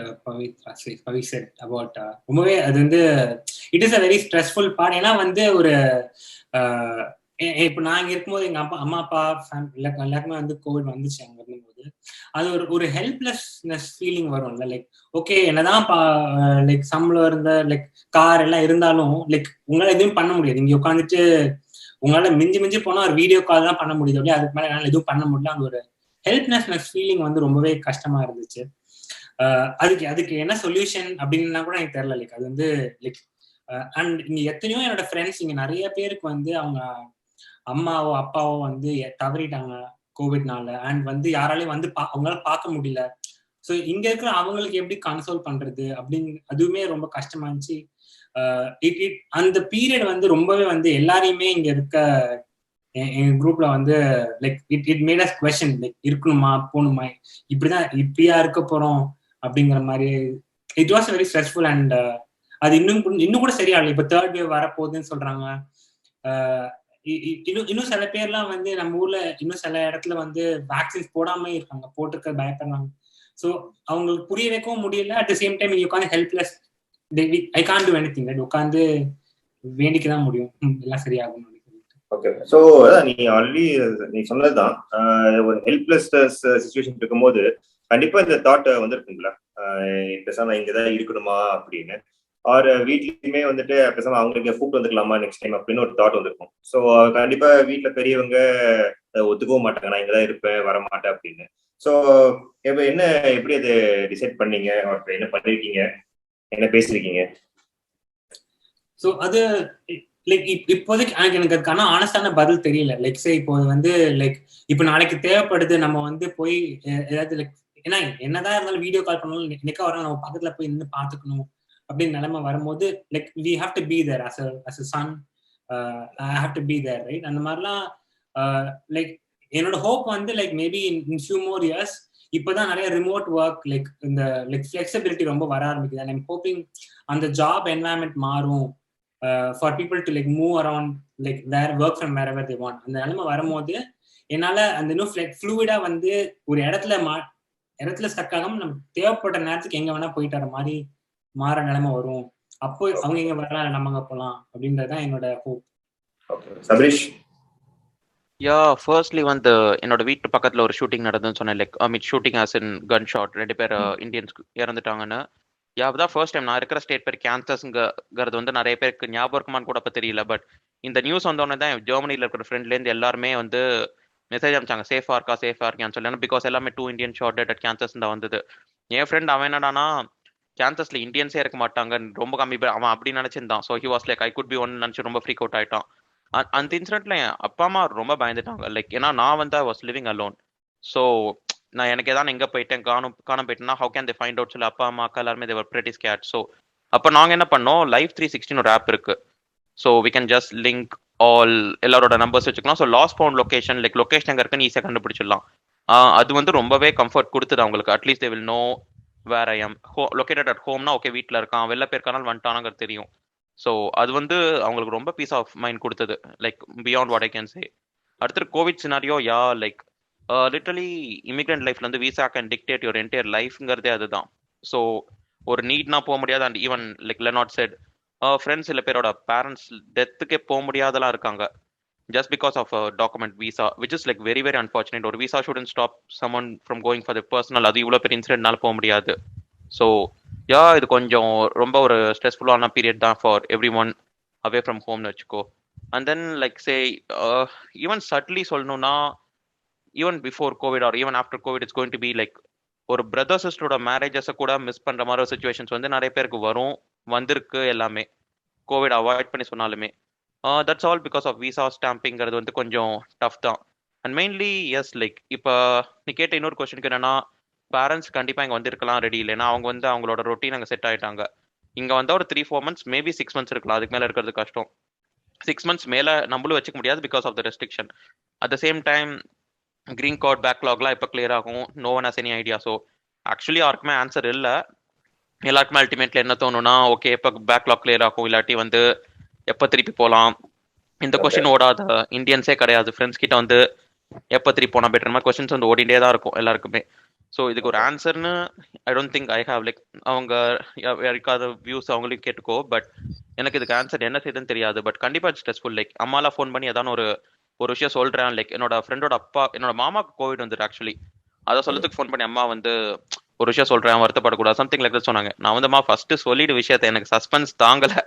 Pavi said about ரொம்பவே அது வந்து it is a very stressful part. ஏன்னா வந்து ஒரு இப்போ நான் இங்க இருக்கும்போது எங்க அம்மா அப்பா எல்லாருக்குமே வந்து கோவிட் வந்துச்சு. அங்க இருக்கும்போது அது ஒரு ஹெல்ப்லெஸ்னஸ் ஃபீலிங் வரும்ல. லைக் ஓகே என்னதான் லைக் சம்பளம் இருந்த லைக் கார் எல்லாம் இருந்தாலும் லைக் உங்களால எதுவும் பண்ண முடியாது. இங்க உட்காந்துட்டு உங்களால மிஞ்சி போனா ஒரு வீடியோ கால் தான் பண்ண முடியுது. அப்படியே அதுக்கு மேல என்னால எதுவும் பண்ண முடியல. அந்த ஒரு ஹெல்ப்லெஸ்னஸ் ஃபீலிங் வந்து ரொம்பவே கஷ்டமா இருந்துச்சு. அதுக்கு என்ன சொல்யூஷன் அப்படின்னா கூட எனக்கு தெரியல. லைக் அது வந்து லைக் அண்ட் இங்க எத்தனையோ என்னோட ஃப்ரெண்ட்ஸ் இங்க நிறைய பேருக்கு வந்து அவங்க அம்மாவோ அப்பாவோ வந்து தவறிட்டாங்க கோவிட்னால. அண்ட் வந்து யாராலையும் வந்து அவங்களால பார்க்க முடியல. ஸோ இங்க இருக்கிற அவங்களுக்கு எப்படி கன்சோல் பண்றது அப்படின்னு அதுவுமே ரொம்ப கஷ்டமா இருந்துச்சு. அந்த பீரியட் வந்து ரொம்பவே வந்து எல்லாரையுமே இங்க இருக்க எங்க குரூப்ல வந்து like it made us question like இருக்கணுமா போகணுமா, இப்படியா இருக்க போறோம் அப்படிங்கிற மாதிரி. It was very stressful. And அது இன்னும் கூட சரியாகல. இப்ப 3rd வேவ் வரப்போகுதுன்னு சொல்றாங்க. இன்னும் சில பேர்லாம் வந்து நம்ம ஊர்ல இன்னும் சில இடத்துல வந்து வேக்சின்ஸ் போடாம இருக்காங்க, போட்டிருக்க பயப்படுறாங்க. ஸோ அவங்களுக்கு புரிய வைக்கவும் முடியல. At the same time you can't helpless. I can't do anything. Right, உட்காந்து வேண்டிக்கதான் முடியும் எல்லாம் சரியாகும். ஓகே, ஸோ நீ ஆல்ரெடி நீ சொன்னதுதான், ஒரு ஹெல்ப்லெஸ் சிச்சுவேஷன் இருக்கும்போது கண்டிப்பா இந்த தாட் வந்துருக்குங்களா, பேசாம இங்கதான் இருக்கணுமா அப்படின்னு. ஆர் வீட்லயுமே வந்துட்டு பேசாம அவங்களுக்கு கூப்பிட்டு வந்துக்கலாமா நெக்ஸ்ட் டைம் அப்படின்னு ஒரு தாட் வந்திருக்கும். ஸோ கண்டிப்பா வீட்டுல பெரியவங்க ஒத்துக்கவும் மாட்டாங்க, நான் இங்கதான் இருப்பேன் வரமாட்டேன் அப்படின்னு. ஸோ இப்ப எப்படி அதை டிசைட் பண்ணீங்க, என்ன பண்ணிருக்கீங்க, என்ன பேசிருக்கீங்க? ஸோ அது லைக் இப்போதைக்கு எனக்கு அதுக்கான ஆனஸ்டான பதில் தெரியல. லைக் சே இப்போ வந்து லைக் இப்போ நாளைக்கு தேவைப்படுது, நம்ம வந்து போய் ஏதாவது லைக் ஏன்னா என்னதான் இருந்தாலும் வீடியோ கால் பண்ணாலும் நிக்க வர நம்ம பக்கத்துல போய் நின்று பாத்துக்கணும் அப்படின்னு நிலைமை வரும்போது like we have to be there as a son. I have to be there, right? அந்த மாதிரிலாம் லைக் என்னோட ஹோப் வந்து like maybe in few more years இப்போதான் நிறைய ரிமோட் ஒர்க் லைக் இந்த லைக் ஃபிளெக்சிபிலிட்டி ரொம்ப வர ஆரம்பிக்குது. அண்ட் ஐம் ஹோப்பிங் அந்த ஜாப் என்வாயன்மெண்ட் மாறும் for people to like move around, like work from wherever they want. அந்த நிலைமை வரும்போது என்னால அந்த இன்னும் ஃப்ளூயிடா வந்து ஒரு இடத்துல ஸ்டக் ஆகாம நம்ம தேவைப்பட்ட நேரத்துக்கு எங்க வேணா போயிட்டு வர மாதிரி மாற நிலைமை வரும். அப்போ அவங்க எங்க வரலாம், நம்ம அங்க போலாம் அப்படின்றதுதான் என்னோட ஹோப். சபரீஷ்? யா, ஃபர்ஸ்ட்லி வந்து என்னோட வீட்டு பக்கத்துல ஒரு ஷூட்டிங் நடந்ததுன்னு சொன்னேன். Like shooting as in gun shot, 2 பேர் இந்தியன்ஸ் இறந்துட்டாங்கன்னு. தான் ஃபர்ஸ்ட் டைம் நான் இருக்கிற ஸ்டேட் பேர் கேன்சர்ஸ்ங்கிறது வந்து நிறைய பேருக்கு ஞாபகம் இருக்குமான்னு கூட அப்போ தெரியல. பட் இந்த நியூஸ் வந்தோடனே தான் ஜெர்மனியில் இருக்கிற ஃப்ரெண்ட்லேருந்து எல்லாருமே வந்து மெசேஜ் அனுப்பிச்சாங்க சேஃபா இருக்கான்னு சொல்லி. பிகாஸ் எல்லாமே 2 இந்தியன் ஷார்ட் அட் கேன்சர்ஸ் தான் வந்தது. என் ஃப்ரெண்ட் அவன் என்னடானா கேன்சர்ஸ்ல இந்தியன்ஸே இருக்க மாட்டாங்க, ரொம்ப கம்மி பேர் அவன் அப்படி நினைச்சிருந்தான். So he was like I could be one நினைச்சு ரொம்ப ஃப்ரீக் அவுட் ஆயிட்டான். அந்த இன்சிடென்ட்ல என் அப்பா அம்மா ரொம்ப பயந்துட்டாங்க. லைக் ஏன்னா நான் வந்து I was living alone. So நான் எனக்கு ஏதாவது எங்க போயிட்டேன் காண போயிட்டேன்னா how can they find out சொல்லி அப்பா அம்மா அக்கா எல்லாருமே தேவர் பிரெட்டி ஸ்கேட். ஸோ அப்போ நாங்க என்ன பண்ணோம், லைஃப் 360 ஒரு ஆப் இருக்கு. So we can just link all எல்லாரோட நம்பர்ஸ் வச்சுக்கலாம். So last found location like location எங்க இருக்குன்னு ஈஸியாக கண்டுபிடிச்சிடலாம். அது வந்து ரொம்பவே கம்ஃபர்ட் கொடுத்துது அவங்களுக்கு. At least they will know where I am located at ஹோம்னா ஓகே வீட்டில் இருக்கான், வெளில போயிருக்கானால் வந்துட்டானுங்கிறது தெரியும். ஸோ அது வந்து அவங்களுக்கு ரொம்ப பீஸ் ஆஃப் மைண்ட் கொடுத்தது, like beyond what I can say. அடுத்து Covid scenario yeah like literally immigrant லைஃப்ல வந்து visa can dictate your entire லைஃப்ங்கிறதே அதுதான். ஸோ ஒரு நீட்னா போக முடியாது. And even like Leonard said friends சில பேரோட பேரண்ட்ஸ் டெத்துக்கே போக முடியாதெல்லாம் இருக்காங்க just because of a document visa, which is like very very unfortunate. ஒரு visa shouldn't stop someone from going for the personal. அது இவ்வளோ பெரிய இன்சிடென்ட்னால போக முடியாது. ஸோ யா இது கொஞ்சம் ரொம்ப ஒரு ஸ்ட்ரெஸ்ஃபுல்லான பீரியட் தான் for every one away from ஹோம்னு வச்சுக்கோ. And then like say even sadly சொல்லணும்னா even before Covid or even after Covid it's going to be like ஒரு பிரதர் சிஸ்டரோட மேரேஜஸை கூட மிஸ் பண்ணுற மாதிரி ஒரு சுச்சுவேஷன்ஸ் வந்து நிறைய பேருக்கு வந்திருக்கு எல்லாமே கோவிட் அவாய்ட் பண்ணி சொன்னாலுமே. That's all because of visa ஸ்டாம்பிங்கிறது வந்து கொஞ்சம் டஃப் தான். அண்ட் மெயின்லி எஸ் லைக் இப்போ நீ கேட்ட இன்னொரு கொஸ்டினுக்கு என்னன்னா பேரண்ட்ஸ் கண்டிப்பாக இங்கே வந்திருக்கலாம் ரெடி இல்லைன்னா அவங்க வந்து அவங்களோட ரொட்டீன் அங்கே செட் ஆகிட்டாங்க. இங்கே வந்தால் ஒரு 3-4 months மேபி 6 months இருக்கலாம், அதுக்கு மேலே இருக்கிறது கஷ்டம். 6 months மேலே நம்மளும் வச்சுக்க முடியாது because of the restriction. At the same time green card பேக்லாக்லாம் இப்போ கிளியர் ஆகும், no one has any idea. So actually யாருக்குமே ஆன்சர் இல்லை. எல்லாருக்குமே அல்டிமேட்ல என்ன தோணுன்னா ஓகே எப்போ பேக்லாக் கிளியர் ஆகும் இல்லாட்டி வந்து எப்போ திருப்பி போகலாம். இந்த கொஸ்டின் ஓடாத இந்தியன்ஸே கிடையாது. ஃப்ரெண்ட்ஸ் கிட்ட வந்து எப்போ திருப்பி போனால் பெட்டர் மாதிரி கொஸ்டின்ஸ் வந்து ஓடிட்டே தான் இருக்கும் எல்லாருக்குமே. ஸோ இதுக்கு ஒரு ஆன்சர்னு I don't think I have like அவங்க யாருக்காத வியூஸ் அவங்களையும் கேட்டுக்கோ. பட் எனக்கு இதுக்கு ஆன்சர் என்ன செய்யுதுன்னு தெரியாது. பட் கண்டிப்பாக ஸ்ட்ரெஸ்ஃபுல். லைக் அம்மாலாம் ஃபோன் பண்ணி ஏதாவது ஒரு விஷயம் சொல்கிறேன். லைக் என்னோட ஃப்ரெண்டோட அப்பா என்னோட மாமாவுக்கு கோவிட் வந்துட்டு ஆக்சுவலி அதை சொல்லத்துக்கு ஃபோன் பண்ணி அம்மா வந்து ஒரு விஷயம் சொல்கிறேன் வருத்தப்படக்கூடாது சம்திங் லைக் தான் சொன்னாங்க. நான் வந்து அம்மா ஃபர்ஸ்ட் சொல்லிடு விஷயத்த, எனக்கு சஸ்பென்ஸ் தாங்கலை,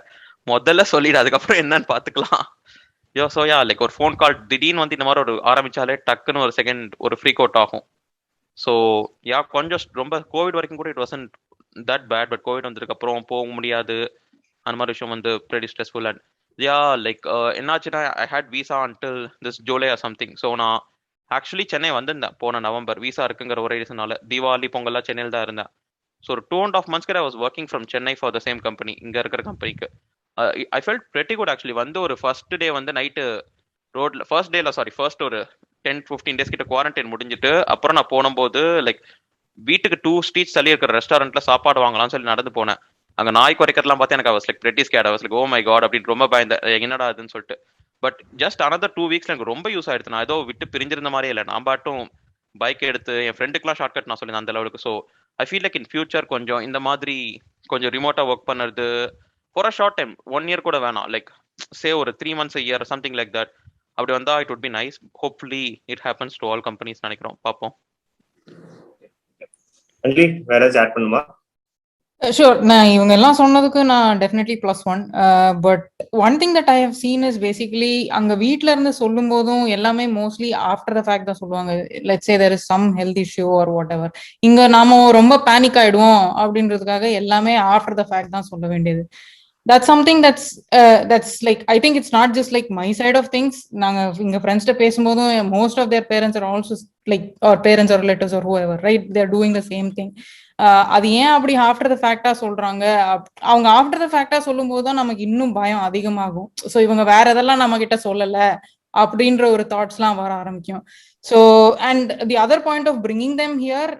முதல்ல சொல்லிடு அதுக்கப்புறம் என்னன்னு பார்த்துக்கலாம். யோசோயா லைக் ஒரு ஃபோன் கால் திடீர்னு வந்து இந்த மாதிரி ஒரு ஆரம்பிச்சாலே டக்குன்னு ஒரு செகண்ட் ஒரு ஃப்ரீக் அவுட் ஆகும். ஸோ யா கொஞ்சம் ரொம்ப கோவிட் வரைக்கும் கூட it wasn't that bad. But COVID வந்ததுக்கு அப்புறம் போக முடியாது அந்த மாதிரி விஷயம் வந்து pretty stressful. And yeah like என்னாச்சுன்னா I had visa until this July or something. So நான் ஆக்சுவலி சென்னை வந்திருந்தேன் போன நவம்பர் விசா இருக்குங்கிற ஒரே ரீசனால. தீபாவளி பொங்கல்லாம் சென்னையில் தான் இருந்தேன். ஸோ ஒரு 2.5 months I was working from Chennai for the same company, இங்கே இருக்கிற கம்பெனிக்கு. I felt pretty good actually. வந்து ஒரு ஃபர்ஸ்ட் டே வந்து நைட்டு ரோட்ல ஃபர்ஸ்ட் ஒரு 10-15 days கிட்ட குவாரண்டைன் முடிஞ்சிட்டு அப்புறம் நான் போனபோது லைக் வீட்டுக்கு 2 streets தள்ளி இருக்கிற ரெஸ்டாரண்ட்ல சாப்பாடு வாங்கலாம்னு சொல்லி நடந்து போனேன். அங்கே நாய் குறைக்கிறதுலாம் பார்த்து எனக்கு அவஸ் like pretty scared. I was like oh my god அப்படின்னு ரொம்ப பயந்தேன் என்னடா அதுன்னு சொல்லிட்டு. பட் ஜஸ்ட் another 2 weeks எனக்கு ரொம்ப யூஸ் ஆயிடுச்சு. நான் ஏதோ விட்டு பிரிஞ்சிருந்த மாதிரியே இல்லை. நான் பாட்டும் பைக் எடுத்து என் ஃப்ரெண்டுக்குலாம் ஷார்ட்கட் நான் சொல்லியிருந்தேன் அந்த லெவலுக்கு. So I feel like in future கொஞ்சம் இந்த மாதிரி கொஞ்சம் ரிமோட்டா ஒர்க் பண்ணுறது for a short time 1 year கூட வேணாம், லைக் சே ஒரு 3 months a year something like that அப்படி வந்தா it would be nice. Hopefully it happens to all companies நினைக்கிறோம், பார்ப்போம். வேற ஏதாவது ஆட் பண்ணுமா? ஷூர். நான் இவங்க எல்லாம் சொன்னதுக்கு நான் definitely +1. But one thing that I have seen is basically அங்க வீட்ல இருந்து சொல்லும் போதும் எல்லாமே மோஸ்ட்லி ஆஃப்டர் த ஃபேக்ட் தான் சொல்லுவாங்க. Let's say there is some health issue or whatever. இங்க நாம ரொம்ப பேனிக் ஆயிடுவோம் அப்படின்றதுக்காக எல்லாமே ஆஃப்டர் த ஃபேக்ட் தான் சொல்ல வேண்டியது. That's something that's like I think it's not just like my side of things. நாங்க இங்க friends கிட்ட பேசும்போதும் most of their parents are also like or parents or relatives or whoever, right? They are doing the same thing. அது ஏன் அப்படி after the ஃபேக்டா சொல்றாங்க? அவங்க after the ஃபேக்டா சொல்லும் போது தான் நமக்கு இன்னும் பயம் அதிகமாகும். ஸோ இவங்க வேற எதெல்லாம் நம்ம கிட்ட சொல்லல அப்படின்ற ஒரு தாட்ஸ்லாம் வர ஆரம்பிக்கும். So and the other point of bringing them here,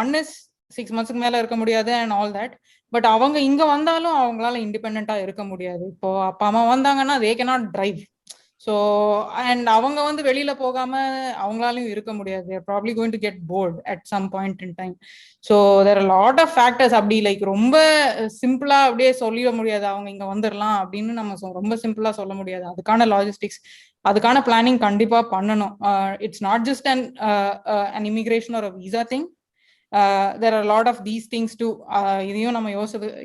one is 6 months மேல இருக்க முடியாது அண்ட் ஆல் தட். பட் அவங்க இங்க வந்தாலும் அவங்களால இண்டிபெண்டா இருக்க முடியாது. இப்போ அப்பா அம்மா வந்தாங்கன்னா தே cannot drive. ஸோ அண்ட் அவங்க வந்து வெளியில போகாம அவங்களாலையும் இருக்க முடியாது. They are probably going to get bored at some point in time. So there are a lot of factors. அப்படி லைக் ரொம்ப சிம்பிளா அப்படியே சொல்லிட முடியாது அவங்க இங்க வந்துடலாம் அப்படின்னு நம்ம ரொம்ப சிம்பிளா சொல்ல முடியாது. அதுக்கான லாஜிஸ்டிக்ஸ், அதுக்கான பிளானிங் கண்டிப்பா பண்ணணும். It's not just an immigration or a visa thing. there are a lot of these things too. இதையும் நம்ம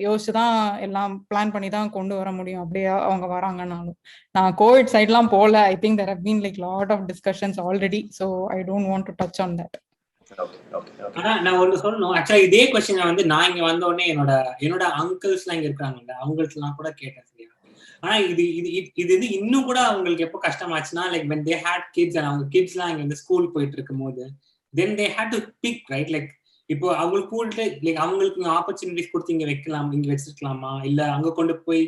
யோசிச்சு தான் எல்லாம் பிளான் பண்ணி தான் கொண்டு வர முடியும். அப்படியே அவங்க வராங்கன்னாலும் நான் கோவிட் சைட்லாம் போல. I think there have been like lot of discussions already, so I don't want to touch on that. ஆனா நான் ஒண்ணு சொல்லணும். ஆக்சுவலா இதே கொஸ்டின் வந்து நான் இங்க வந்த உடனே என்னோட அங்கிள்ஸ் எல்லாம் இங்க இருக்காங்கல்ல, அவங்களுக்கு எல்லாம் கூட கேட்டேன். சரியா? ஆனா இது இன்னும் கூட அவங்களுக்கு எப்போ கஷ்டமாச்சுன்னா, like when they had kids and அவங்க கிட்ஸ் எல்லாம் இங்க வந்து ஸ்கூல் போயிட்டு இருக்கும் போது then they had to pick, right? like இப்போ அவங்களுக்கு கூப்பிட்டு லைக் அவங்களுக்கு ஆப்பர்ச்சுனிட்டிஸ் கொடுத்து இங்க வச்சிருக்கலாமா, இல்ல அங்க கொண்டு போய்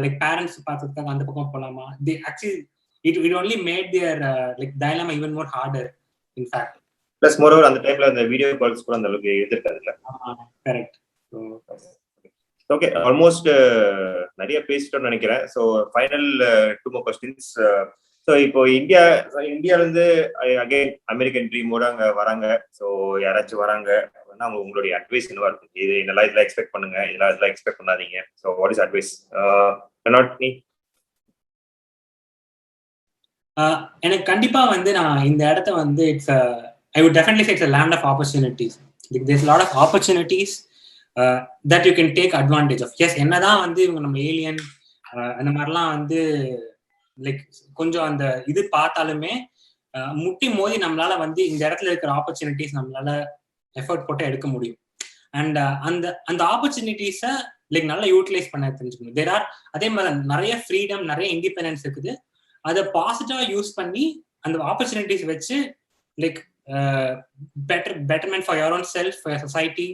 லைக் பேரண்ட்ஸ் பார்த்ததுக்காக அந்த பக்கம் போலாமா? they actually it only made their like dilemma even more harder in fact. Plus moreover அந்த டைம்ல அந்த வீடியோ கால்ஸ் கூட அந்த அளவுக்கு எதிர்க்காதுல்ல. கரெக்ட். ஓகே, ஆல்மோஸ்ட் நிறைய பேசிட்டோம்னு நினைக்கிறேன். So final 2 more questions. So இப்போ இந்தியால இருந்து அகைன் அமெரிக்கன் ட்ரீமோட அங்க வராங்க. ஸோ யாராச்சும் வராங்க அப்படின்னா உங்களுடைய அட்வைஸ் என்னவா இருக்கும்? இது இதெல்லாம் எக்ஸ்பெக்ட் பண்ணுங்க, இதெல்லாம் எக்ஸ்பெக்ட் பண்ணாதீங்க. So what is advice? எனக்கு கண்டிப்பா வந்து நான் இந்த இடத்த வந்து I would definitely say it's a land of opportunities. Like, there's a lot of opportunities that you can take advantage of. Yes, என்னதான் வந்து இவங்க நம்ம ஏலியன் அந்த மாதிரிலாம் வந்து லைக் கொஞ்சம் அந்த இது பார்த்தாலுமே முட்டி மோதி நம்மளால வந்து இந்த இடத்துல இருக்கிற ஆப்பர்ச்சுனிட்டிஸ் நம்மளால எஃபர்ட் போட்டு எடுக்க முடியும். அண்ட் அந்த ஆப்பர்ச்சுனிட்டிஸை லைக் நல்லா யூட்டிலைஸ் பண்ண தெரிஞ்சுக்கணும். தேர் ஆர் அதே மாதிரி நிறைய ஃப்ரீடம், நிறைய இண்டிபெண்டன்ஸ் இருக்குது. அதை பாசிட்டிவா யூஸ் பண்ணி அந்த ஆப்பர்ச்சுனிட்டிஸ் வச்சு like betterment for your own self, for your society,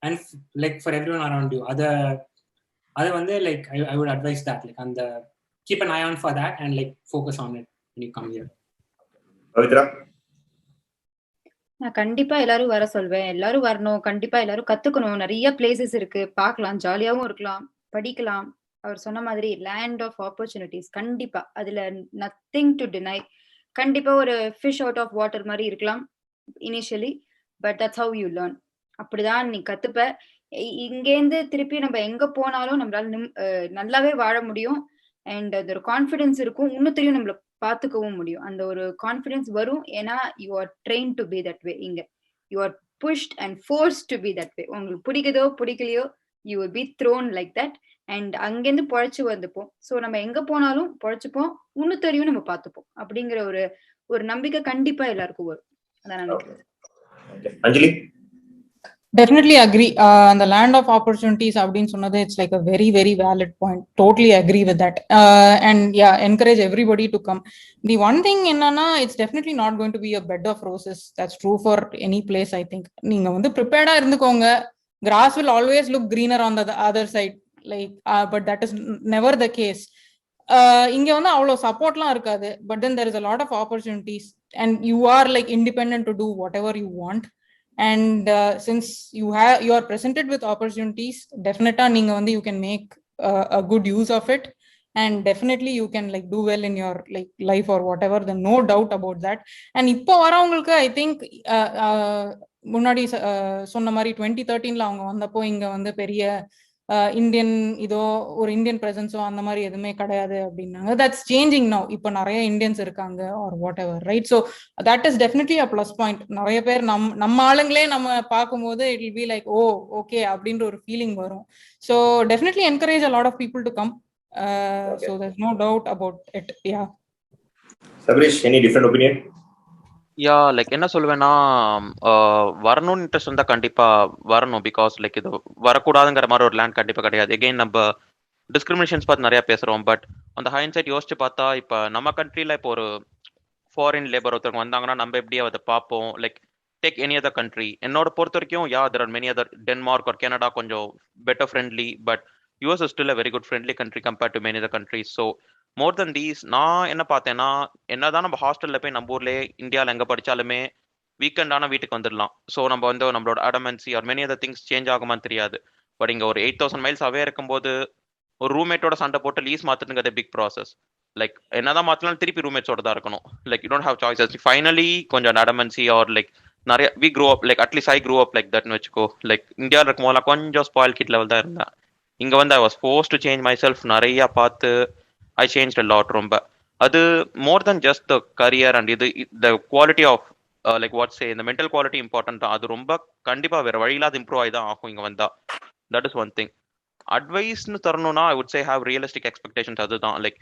and like for everyone around you. Ada வந்து like I would advise that, like and keep an eye on for that and like focus on it when you come here. Pavithra? நான் கண்டிப்பா எல்லாரும் வர சொல்வேன். எல்லாரும் வரணும், கண்டிப்பா எல்லாரும் கத்துக்கணும். நிறைய பிளேசஸ் இருக்கு, பார்க்கலாம், ஜாலியாவும் இருக்கலாம், படிக்கலாம். அவர் சொன்ன மாதிரி லேண்ட் ஆஃப் ஆப்பர்ச்சுனிட்டிஸ் கண்டிப்பா, அதுல நத்திங் டு டினை. கண்டிப்பா ஒரு ஃபிஷ் அவுட் ஆஃப் வாட்டர் மாதிரி இருக்கலாம் initially, but that's how you learn. அப்படிதான் நீ கத்துப்ப. இங்கேருந்து திருப்பி நம்ம எங்க போனாலும் நம்மளால நல்லாவே வாழ முடியும். அண்ட் அது ஒரு கான்ஃபிடன்ஸ் இருக்கும், இன்னும் தெரியும் நம்மள பாத்துக்கவும் முடியும். அந்த ஒரு கான்ஃபிடன்ஸ் வரும். ஏன்னா you are train to be that way. இங்க you are pushed and force to be that way. உங்களுக்கு பிடிக்குதோ பிடிக்கலையோ you will be thrown like that. And அங்கேருந்து பொழைச்சு வந்துப்போம். ஸோ நம்ம எங்க போனாலும் பொழைச்சுப்போம், இன்னும் தெரியும் நம்ம பார்த்துப்போம். அப்படிங்கிற ஒரு நம்பிக்கை கண்டிப்பா எல்லாருக்கும் வரும். அஞ்சலி? Definitely agree. The land of opportunities அப்படின்னு சொன்னது it's like a very very valid point. Totally agree with that. And yeah, encourage everybody to come. The one thing என்னன்னா, it's definitely not going to be a bed of roses. That's true for any place, I think. நீங்க வந்து prepared-ஆ இருந்துக்கோங்க. Grass will always look greener on the other side. Like but that is never the case. இங்க வந்து அவ்வளோ சப்போர்ட்லாம் இருக்காது. But then there is a lot of opportunities and you are like independent to do whatever you want. And since you are presented with opportunities, definitely neenga vandu you can make a good use of it, and definitely you can like do well in your like life or whatever. Then no doubt about that. And ipo varavungalku I think முன்னாடி சொன்ன மாதிரி 2013ல அவங்க வந்தப்போ இங்க வந்து பெரிய Indian இதோ ஒரு இந்தியன் பிரசன்ஸோ அந்த மாதிரி எதுவுமே கிடையாது அப்படின்னாங்க. That's changing now. இப்போ நிறைய இந்தியன்ஸ் இருக்காங்க or whatever, right? So that is definitely a plus point. நிறைய பேர் நம்ம ஆளுங்களே நம்ம பார்க்கும்போது it will be like oh okay அப்படின்ற ஒரு ஃபீலிங் வரும். So definitely encourage a lot of people to come. So there's no doubt about it. Yeah Sabareesh, any different opinion? Yeah like என்ன சொல்லுவேன்னா, வரணும்னு இன்ட்ரெஸ்ட் இருந்தால் கண்டிப்பாக வரணும். பிகாஸ் லைக் இது வரக்கூடாதுங்கிற மாதிரி ஒரு லேண்ட் கண்டிப்பாக கிடையாது. எகெயின் நம்ம டிஸ்கிரிமினேஷன்ஸ் பார்த்து நிறையா பேசுகிறோம். பட் அந்த ஹைண்ட் யோசிச்சு பார்த்தா இப்போ நம்ம கண்ட்ரியில் இப்போ ஒரு ஃபாரின் லேபர் ஒருத்தவங்க வந்தாங்கன்னா நம்ம எப்படி அதை பார்ப்போம்? Like take any other country. என்னோட பொறுத்த வரைக்கும் there are many other, Denmark ஒரு கனடா கொஞ்சம் better friendly, but US is still a very good friendly country compared to many other countries. So more than these நான் என்ன பார்த்தேன்னா, என்னதான் நம்ம ஹாஸ்டலில் போய் நம்ம ஊர்லேயே இந்தியாவில் எங்கே படித்தாலுமே வீக்கெண்டான வீட்டுக்கு வந்துடலாம். ஸோ நம்ம வந்து நம்மளோட அடமென்சி or many other things change ஆகுமான்னு தெரியாது. பட் இங்கே ஒரு 8000 miles அவே இருக்கும்போது ஒரு ரூம்மேட்டோட சண்டை போட்டு லீஸ் மாற்றுறதுங்கிறது பிக் ப்ராசஸ். லைக் என்னதான் மாற்றலாம் திருப்பி ரூம்மேட்ஸோட தான் இருக்கணும். Like you don't have choices. Finally கொஞ்சம் அடமென்சி ஆர் லைக் நிறைய we grow up, like at least I grow up like தட்னு வச்சுக்கோ. லைக் இந்தியாவில் இருக்கும் போதெல்லாம் கொஞ்சம் ஸ்பாயில் கிட் லெவல் தான் இருந்தேன். இங்கே வந்து I was forced to change my self. நிறையா பார்த்து I changed a lot ரொம்ப. அது more than just the career and the quality of like what's இந்த மென்டல் குவாலிட்டி இம்பார்ட்டன்ட் தான். அது ரொம்ப கண்டிப்பா வேற வழியில்லாத இம்ப்ரூவ் ஆகி தான் ஆகும் இங்க வந்தா. That is one thing. அட்வைஸ்னு தரணும்னா I would say have realistic expectations. அதுதான் லைக்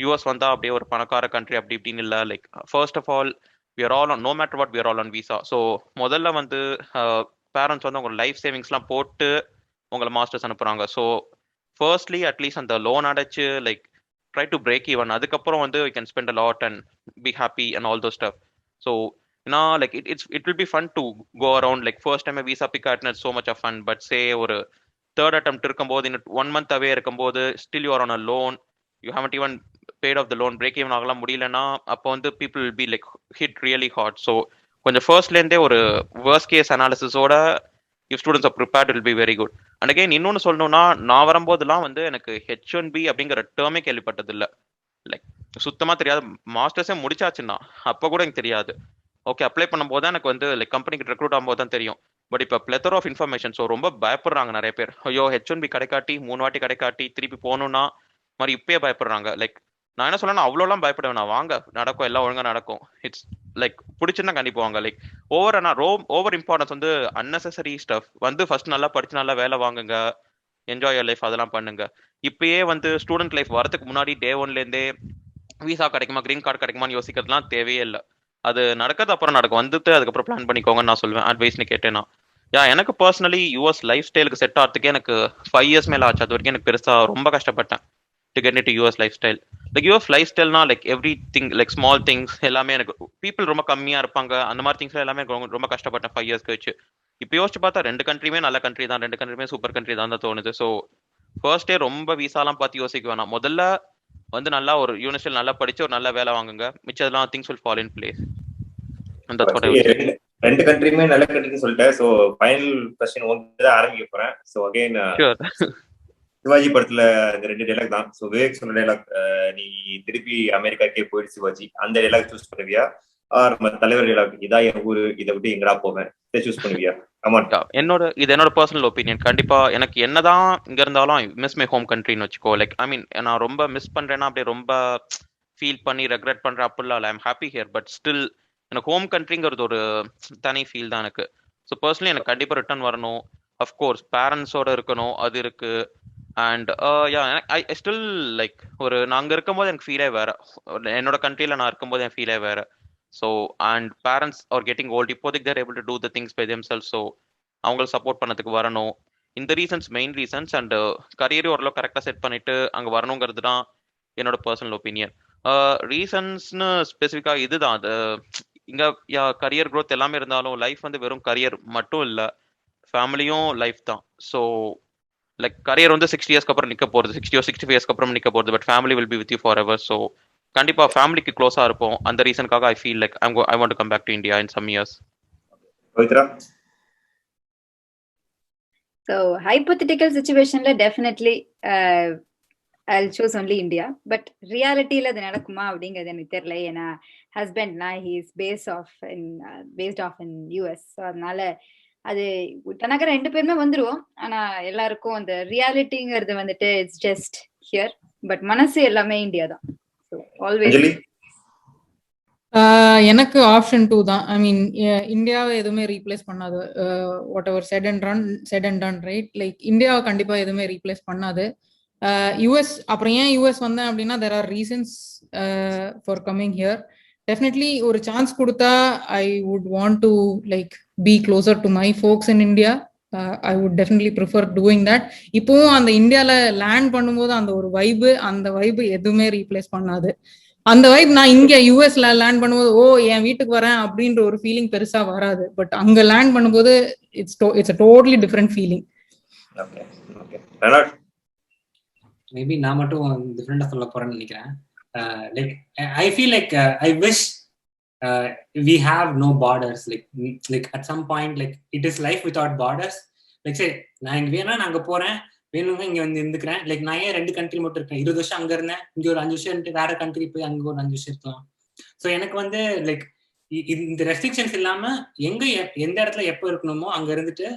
யூஎஸ் வந்தா அப்படியே ஒரு பணக்கார கண்ட்ரி அப்படி இப்படின்னு இல்லை. Like first of all we are all on, no matter what we are all on visa. So முதல்ல வந்து பேரண்ட்ஸ் வந்து உங்க லைஃப் சேவிங்ஸ்லாம் போட்டு உங்களை மாஸ்டர்ஸ் அனுப்புறாங்க. ஸோ ஃபர்ஸ்ட்லி அட்லீஸ்ட் அந்த லோன் அடைச்சு like try to break even. அதுக்கப்புறம் வந்து you can spend a lot and be happy and all those stuff. So like it will be fun to go around. Like first time visa pick ஆட்னு so much of fun. But say ஒரு third attempt இருக்கும்போது இன்னும் 1 month away இருக்கும்போது still you are on a loan, you haven't even paid off the loan, break even ஆகலாம் முடியலன்னா அப்போ வந்து people will be like hit really hard. So கொஞ்சம் ஃபர்ஸ்ட்லேருந்தே ஒரு worst case analysisஓட if students are prepared it will be very good. And again இன்னொன்று சொல்லணும்னா நான் வரும்போதெல்லாம் வந்து எனக்கு H1B அப்படிங்கிற டேர்மே கேள்விப்பட்டது இல்லை. லைக் சுத்தமாக தெரியாது. மாஸ்டர்ஸே முடிச்சாச்சுன்னா அப்போ கூட எனக்கு தெரியாது. ஓகே அப்ளை பண்ணும்போது தான் எனக்கு வந்து லைக் கம்பெனிக்கு ரெக்ரூட் ஆகும்போது தான் தெரியும். பட் இப்போ பிளெத்தர் ஆஃப் இன்ஃபர்மேஷன். ஸோ ரொம்ப பயப்படுறாங்க நிறைய பேர். ஐயோ H1B கிடைக்காட்டி 3 வாட்டி கிடைக்காட்டி திருப்பி போகணுன்னா மாதிரி இப்பயே பயப்படுறாங்க. லைக் நான் என்ன சொல்லணும், அவ்வளோலாம் பயப்பட வேணாம். வாங்க நடக்கும், எல்லாம் ஒழுங்கா நடக்கும். இட்ஸ் லைக் பிடிச்சுன்னா கண்டிப்பா வாங்க. லைக் ஓவர் இம்பார்ட்டன்ஸ் வந்து அன்னெசரி ஸ்டஃப் வந்து ஃபர்ஸ்ட் நல்லா படிச்சு நல்லா வேலை வாங்குங்க, என்ஜாய் யர் லைஃப், அதெல்லாம் பண்ணுங்க. இப்பயே வந்து ஸ்டூடெண்ட் லைஃப் வரதுக்கு முன்னாடி டே 1லேருந்தே விசா கிடைக்குமா கிரீன் கார்டு கிடைக்குமான்னு யோசிக்கிறதுலாம் தேவையே இல்லை. அது நடக்கிறது அப்புறம் நடக்கும். வந்துட்டு அதுக்கப்புறம் பிளான் பண்ணிக்கோங்கன்னு நான் சொல்லுவேன் அட்வைஸ்னு கேட்டேன்னா. எனக்கு பர்சனலி யூஎஸ் லைஃப் ஸ்டைலுக்கு செட் ஆகிறதுக்கே எனக்கு 5 years மேலே ஆச்சு. அது வரைக்கும் எனக்கு பெருசா ரொம்ப கஷ்டப்பட்டேன் to get into US lifestyle. Like US lifestyle na like everything, like small things எல்லாமே எனக்கு people ரொம்ப கம்மியா இருப்பாங்க. அந்த மாதிரி திங்ஸ்ல எல்லாமே ரொம்ப கஷ்டப்பட்டேன் 5 years கழிச்சு. இப்போ யோசிச்சு பார்த்தா 2 கண்ட்ரியுமே நல்ல கண்ட்ரி தான், 2 கண்ட்ரியுமே சூப்பர் கண்ட்ரி தான் தோணுது. ஸோ ஃபர்ஸ்ட் டே ரொம்ப விசாலாம் பார்த்து யோசிக்க வேணாம். முதல்ல வந்து நல்லா ஒரு யூனிவர்சிட்டியில் நல்லா படிச்சு ஒரு நல்ல வேலை வாங்குங்க. மிச்சதெல்லாம் things will fall in place. அந்த 2 கண்ட்ரியுமே நல்ல கண்ட்ரின்னு சொல்லிட்டேன். ஸோ ஃபைனல் கொஸ்டின் உங்களுக்கு தான் ஆரம்பிக்க போறேன். ஸோ அகைன் சிவாஜி படத்துல அந்த 2 டைலாக் தான். ஸோ விவேக் சொன்ன டைலாக், நீ திருப்பி அமெரிக்காக்கே போயிடு சிவாஜி, அந்த டைலாக் சூஸ் பண்ணுவியா? ஆர் நம்ம தலைவர் டைலாக், இதான் என் ஊரு, இதை விட்டு எங்கடா போவேன், இதை சூஸ் பண்ணுவியா? என்னோட பர்சனல் ஒப்பீனியன். கண்டிப்பா எனக்கு என்னதான் இங்க இருந்தாலும் மிஸ் மை ஹோம் கண்ட்ரின்னு வச்சுக்கோ. லைக் ஐ மீன் நான் ரொம்ப மிஸ் பண்றேன்னா அப்படியே ரொம்ப ஃபீல் பண்ணி ரெக்ரெட் பண்றேன் அப்படிலாம் இல்லை. I'm happy here. But still எனக்கு ஹோம் கண்ட்ரிங்கிறது ஒரு தனி ஃபீல் தான் எனக்கு. ஸோ பர்சனலி எனக்கு கண்டிப்பா ரிட்டர்ன் வரணும். அஃப்கோர்ஸ் பேரண்ட்ஸோட இருக்கணும், அது இருக்கு. அண்ட் ஐ ஸ்டில் லைக் ஒரு நான் அங்கே இருக்கும்போது எனக்கு ஃபீலே வேற, என்னோட கண்ட்ரியில் நான் இருக்கும்போது என் ஃபீலே வேற. So and parents are getting old, இப்போதைக்கு they're able to do the things by themselves. So அவங்கள சப்போர்ட் பண்ணதுக்கு வரணும். இந்த ரீசன்ஸ் மெயின் ரீசன்ஸ். அண்ட் கரியரும் ஓரளவு கரெக்டாக செட் பண்ணிட்டு அங்கே வரணுங்கிறது தான் என்னோட பர்சனல் ஒப்பீனியன். ரீசன்ஸ்னு ஸ்பெசிஃபிக்காக இதுதான். அது இங்கே கரியர் க்ரோத் எல்லாமே இருந்தாலும் லைஃப் வந்து வெறும் கரியர் மட்டும் இல்லை, ஃபேமிலியும் லைஃப் தான். ஸோ லைக் கரியர் வந்து 60 years அப்புறம் நிக்க போறது, 60 or 65 years அப்புறம் நிக்க போறது. But family will be with you forever. So கண்டிப்பா ஃபேமிலிக்கு க்ளோஸா இருப்போம். அந்த ரீசனுக்காக I feel like I want to come back to India in some years. So hypothetical situationல definitely I'll choose only India. But realityல அது நடக்குமா அப்படிங்கிறது எனக்கு தெரியல. ஏன்னா ஹஸ்பண்ட்னா he is based off in US. So அதனால அது தனக்கு 2 பேருமே வந்துருவோம். ஆனா எல்லாருக்கும் அந்த ரியாலிட்டிங்கிறது வந்துட்டு இட்ஸ் ஜஸ்ட் ஹியர். பட் மனசு எல்லாமே இந்தியா தான். ஸோ ஆல்வேஸ் எனக்கு ஆப்ஷன் 2 தான். ஐ மீன் இந்தியாவை எதுவுமே ரீப்ளேஸ் பண்ணாது. What ever said and ton right. Like இந்தியாவை கண்டிப்பா எதுவுமே ரீப்ளேஸ் பண்ணாது. யூஎஸ் அப்புறம் ஏன் யூஎஸ் வந்தேன் அப்படின்னா there are reasons for coming here. Definitely ஒரு சான்ஸ் கொடுத்தா I would want to like be closer to my folks in India. I would definitely prefer doing that. இப்போவும் அந்த இந்தியால லேண்ட் பண்ணும்போது அந்த ஒரு அந்த வைபு எதுவுமே ரீப்ளேஸ் பண்ணாது. அந்த வைப் நான் இங்க யூஎஸ்ல லேண்ட் பண்ணும்போது என் வீட்டுக்கு வரேன் அப்படின்ற ஒரு ஃபீலிங் பெருசா வராது. பட் அங்க லேண்ட் பண்ணும்போது it's a totally different feeling. Maybe நான் மட்டும் டிஃப்ரெண்டா சொல்ல போறேன்னு நினைக்கிறேன். Like I feel like I wish we have no borders. Like at some point like it is life without borders. Like say நான் இங்க வேணா நான் அங்க போறேன், வேணுங்க இங்க வந்து இருந்துக்கிறேன். லைக் நான் ஏன் 2 கண்ட்ரி மட்டும் இருக்கேன்? 20 வருஷம் அங்க இருந்தேன், இங்க ஒரு 5 வருஷம் வேற கண்ட்ரி போய் அங்க ஒரு 5 வருஷம் இருக்கலாம். ஸோ எனக்கு வந்து லைக் இந்த ரெஸ்ட்ரிக்ஷன்ஸ் இல்லாம எங்க எந்த இடத்துல எப்போ இருக்கணுமோ அங்க இருந்துட்டு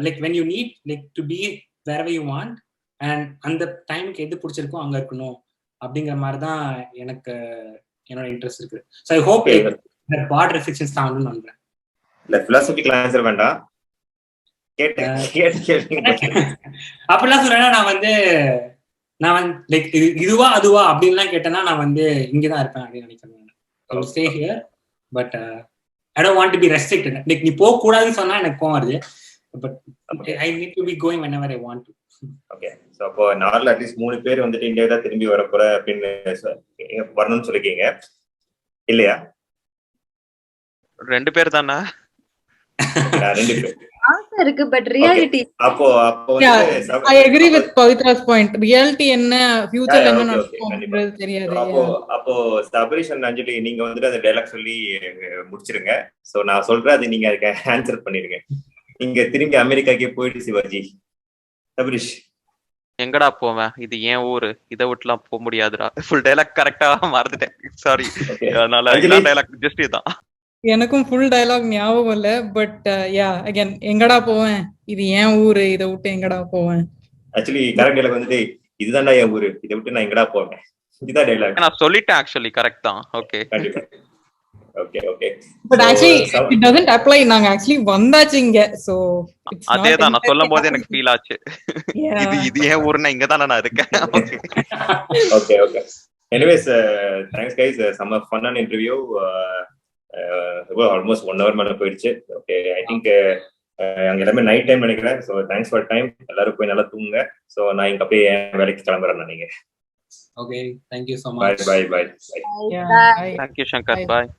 like when you need like to be wherever you want and அந்த டைமுக்கு எது பிடிச்சிருக்கோ அங்க இருக்கணும் அப்படிங்கிற மாதிரி தான் எனக்கு என்னோட இன்ட்ரெஸ்ட் இருக்கு. ஸோ ஐ ஹோப் இந்த பார்ட் ரெஸ்ட்ரிக்ஷன்ஸ் தான் வந்து நம்புறேன். இல்ல பிலாசபிக்கல் ஆன்சர் வேண்டாம், அப்படிலாம் சொல்றேன்னா நான் வந்து லைக் இதுவா அதுவா அப்படின்லாம் கேட்டேன்னா நான் வந்து இங்கதான் இருப்பேன் அப்படின்னு நினைக்கிறேன். Stay here but I don't want to be restricted. Like நீ போக கூடாதுன்னு சொன்னா எனக்கு கோவம் வருது. But I need to be going whenever I want to. Okay. So அப்போ நார்ல அட்லீஸ்ட் 3 பேர் வந்துட்டு இந்தியா தான் திரும்பி வர போற அப்படின்னு வரணும்னு சொல்லிருக்கீங்க இல்லையா? 2 பேர் தானே? 2 பேர் ஆசை இருக்கு பட் ரியாலிட்டி. அப்போ I agree with Pavitra's point. Reality என்ன ஃபியூச்சர்ல என்ன நடக்கும்ன்றது தெரியாது. அப்போ சபரிஷ் அண்ட் அஞ்சலி நீங்க வந்துட்டு அந்த டயலாக் சொல்லி முடிச்சிருங்க. சோ நான் சொல்றேன், அது நீங்க அதுக்கு ஆன்சர் பண்ணிடுங்க. நீங்க திரும்பி அமெரிக்காக்கே போயிட்டு சிவாஜி. சபரிஷ் எங்கடா போவேன், இது ஏன் ஊரு, இதை விட்டுலாம் போக முடியாதுடா. ஃபுல் டயலாக் கரெக்டா மறந்துட்டேன், சாரி. அதனால டயலாக் ஜஸ்ட் இதுதான். எனக்கும் ஃபுல் டயலாக் ஞாபகம் இல்ல. பட் யா அகைன் எங்கடா போவேன், இது ஏன் ஊரு, இதை விட்டு எங்கடா போவேன். ஆக்சுவலி கரெக்ட் டயலாக் வந்துட்டு இதுதான்டா என் ஊரு, இதை விட்டு நான் எங்கடா போவேன், இதுதான் டயலாக். நான் சொல்லிட்டேன் ஆக்சுவலி கரெக்ட் தான். ஓகே கண்டிப்பா. Okay okay. But actually it doesn't apply. நாங்க ஆக்சுவலி வந்தாச்சு இங்க. சோ அதேதான் நான் சொல்லும்போது எனக்கு ஃபீல் ஆச்சு. இது ஏன் ஊருன்னா இங்க தான் நான் இருக்கேன். Okay okay. Anyways thanks guys, சம்ம ஃபன்னான இன்டர்வியூ. ஆல்மோஸ்ட் 1 hour மேல போயிடுச்சு. ஓகே, ஐ திங்க் அங்க எல்லாமே நைட் டைம் நினைக்கிறேன். So thanks for time. எல்லாரும் போய் நல்லா தூங்குங்க. ஸோ நான் இங்க அப்படியே வேலைக்கு கிளம்புறேன். நீங்க okay, thank you so much. Bye bye bye. Thank you Shankar, பாய்.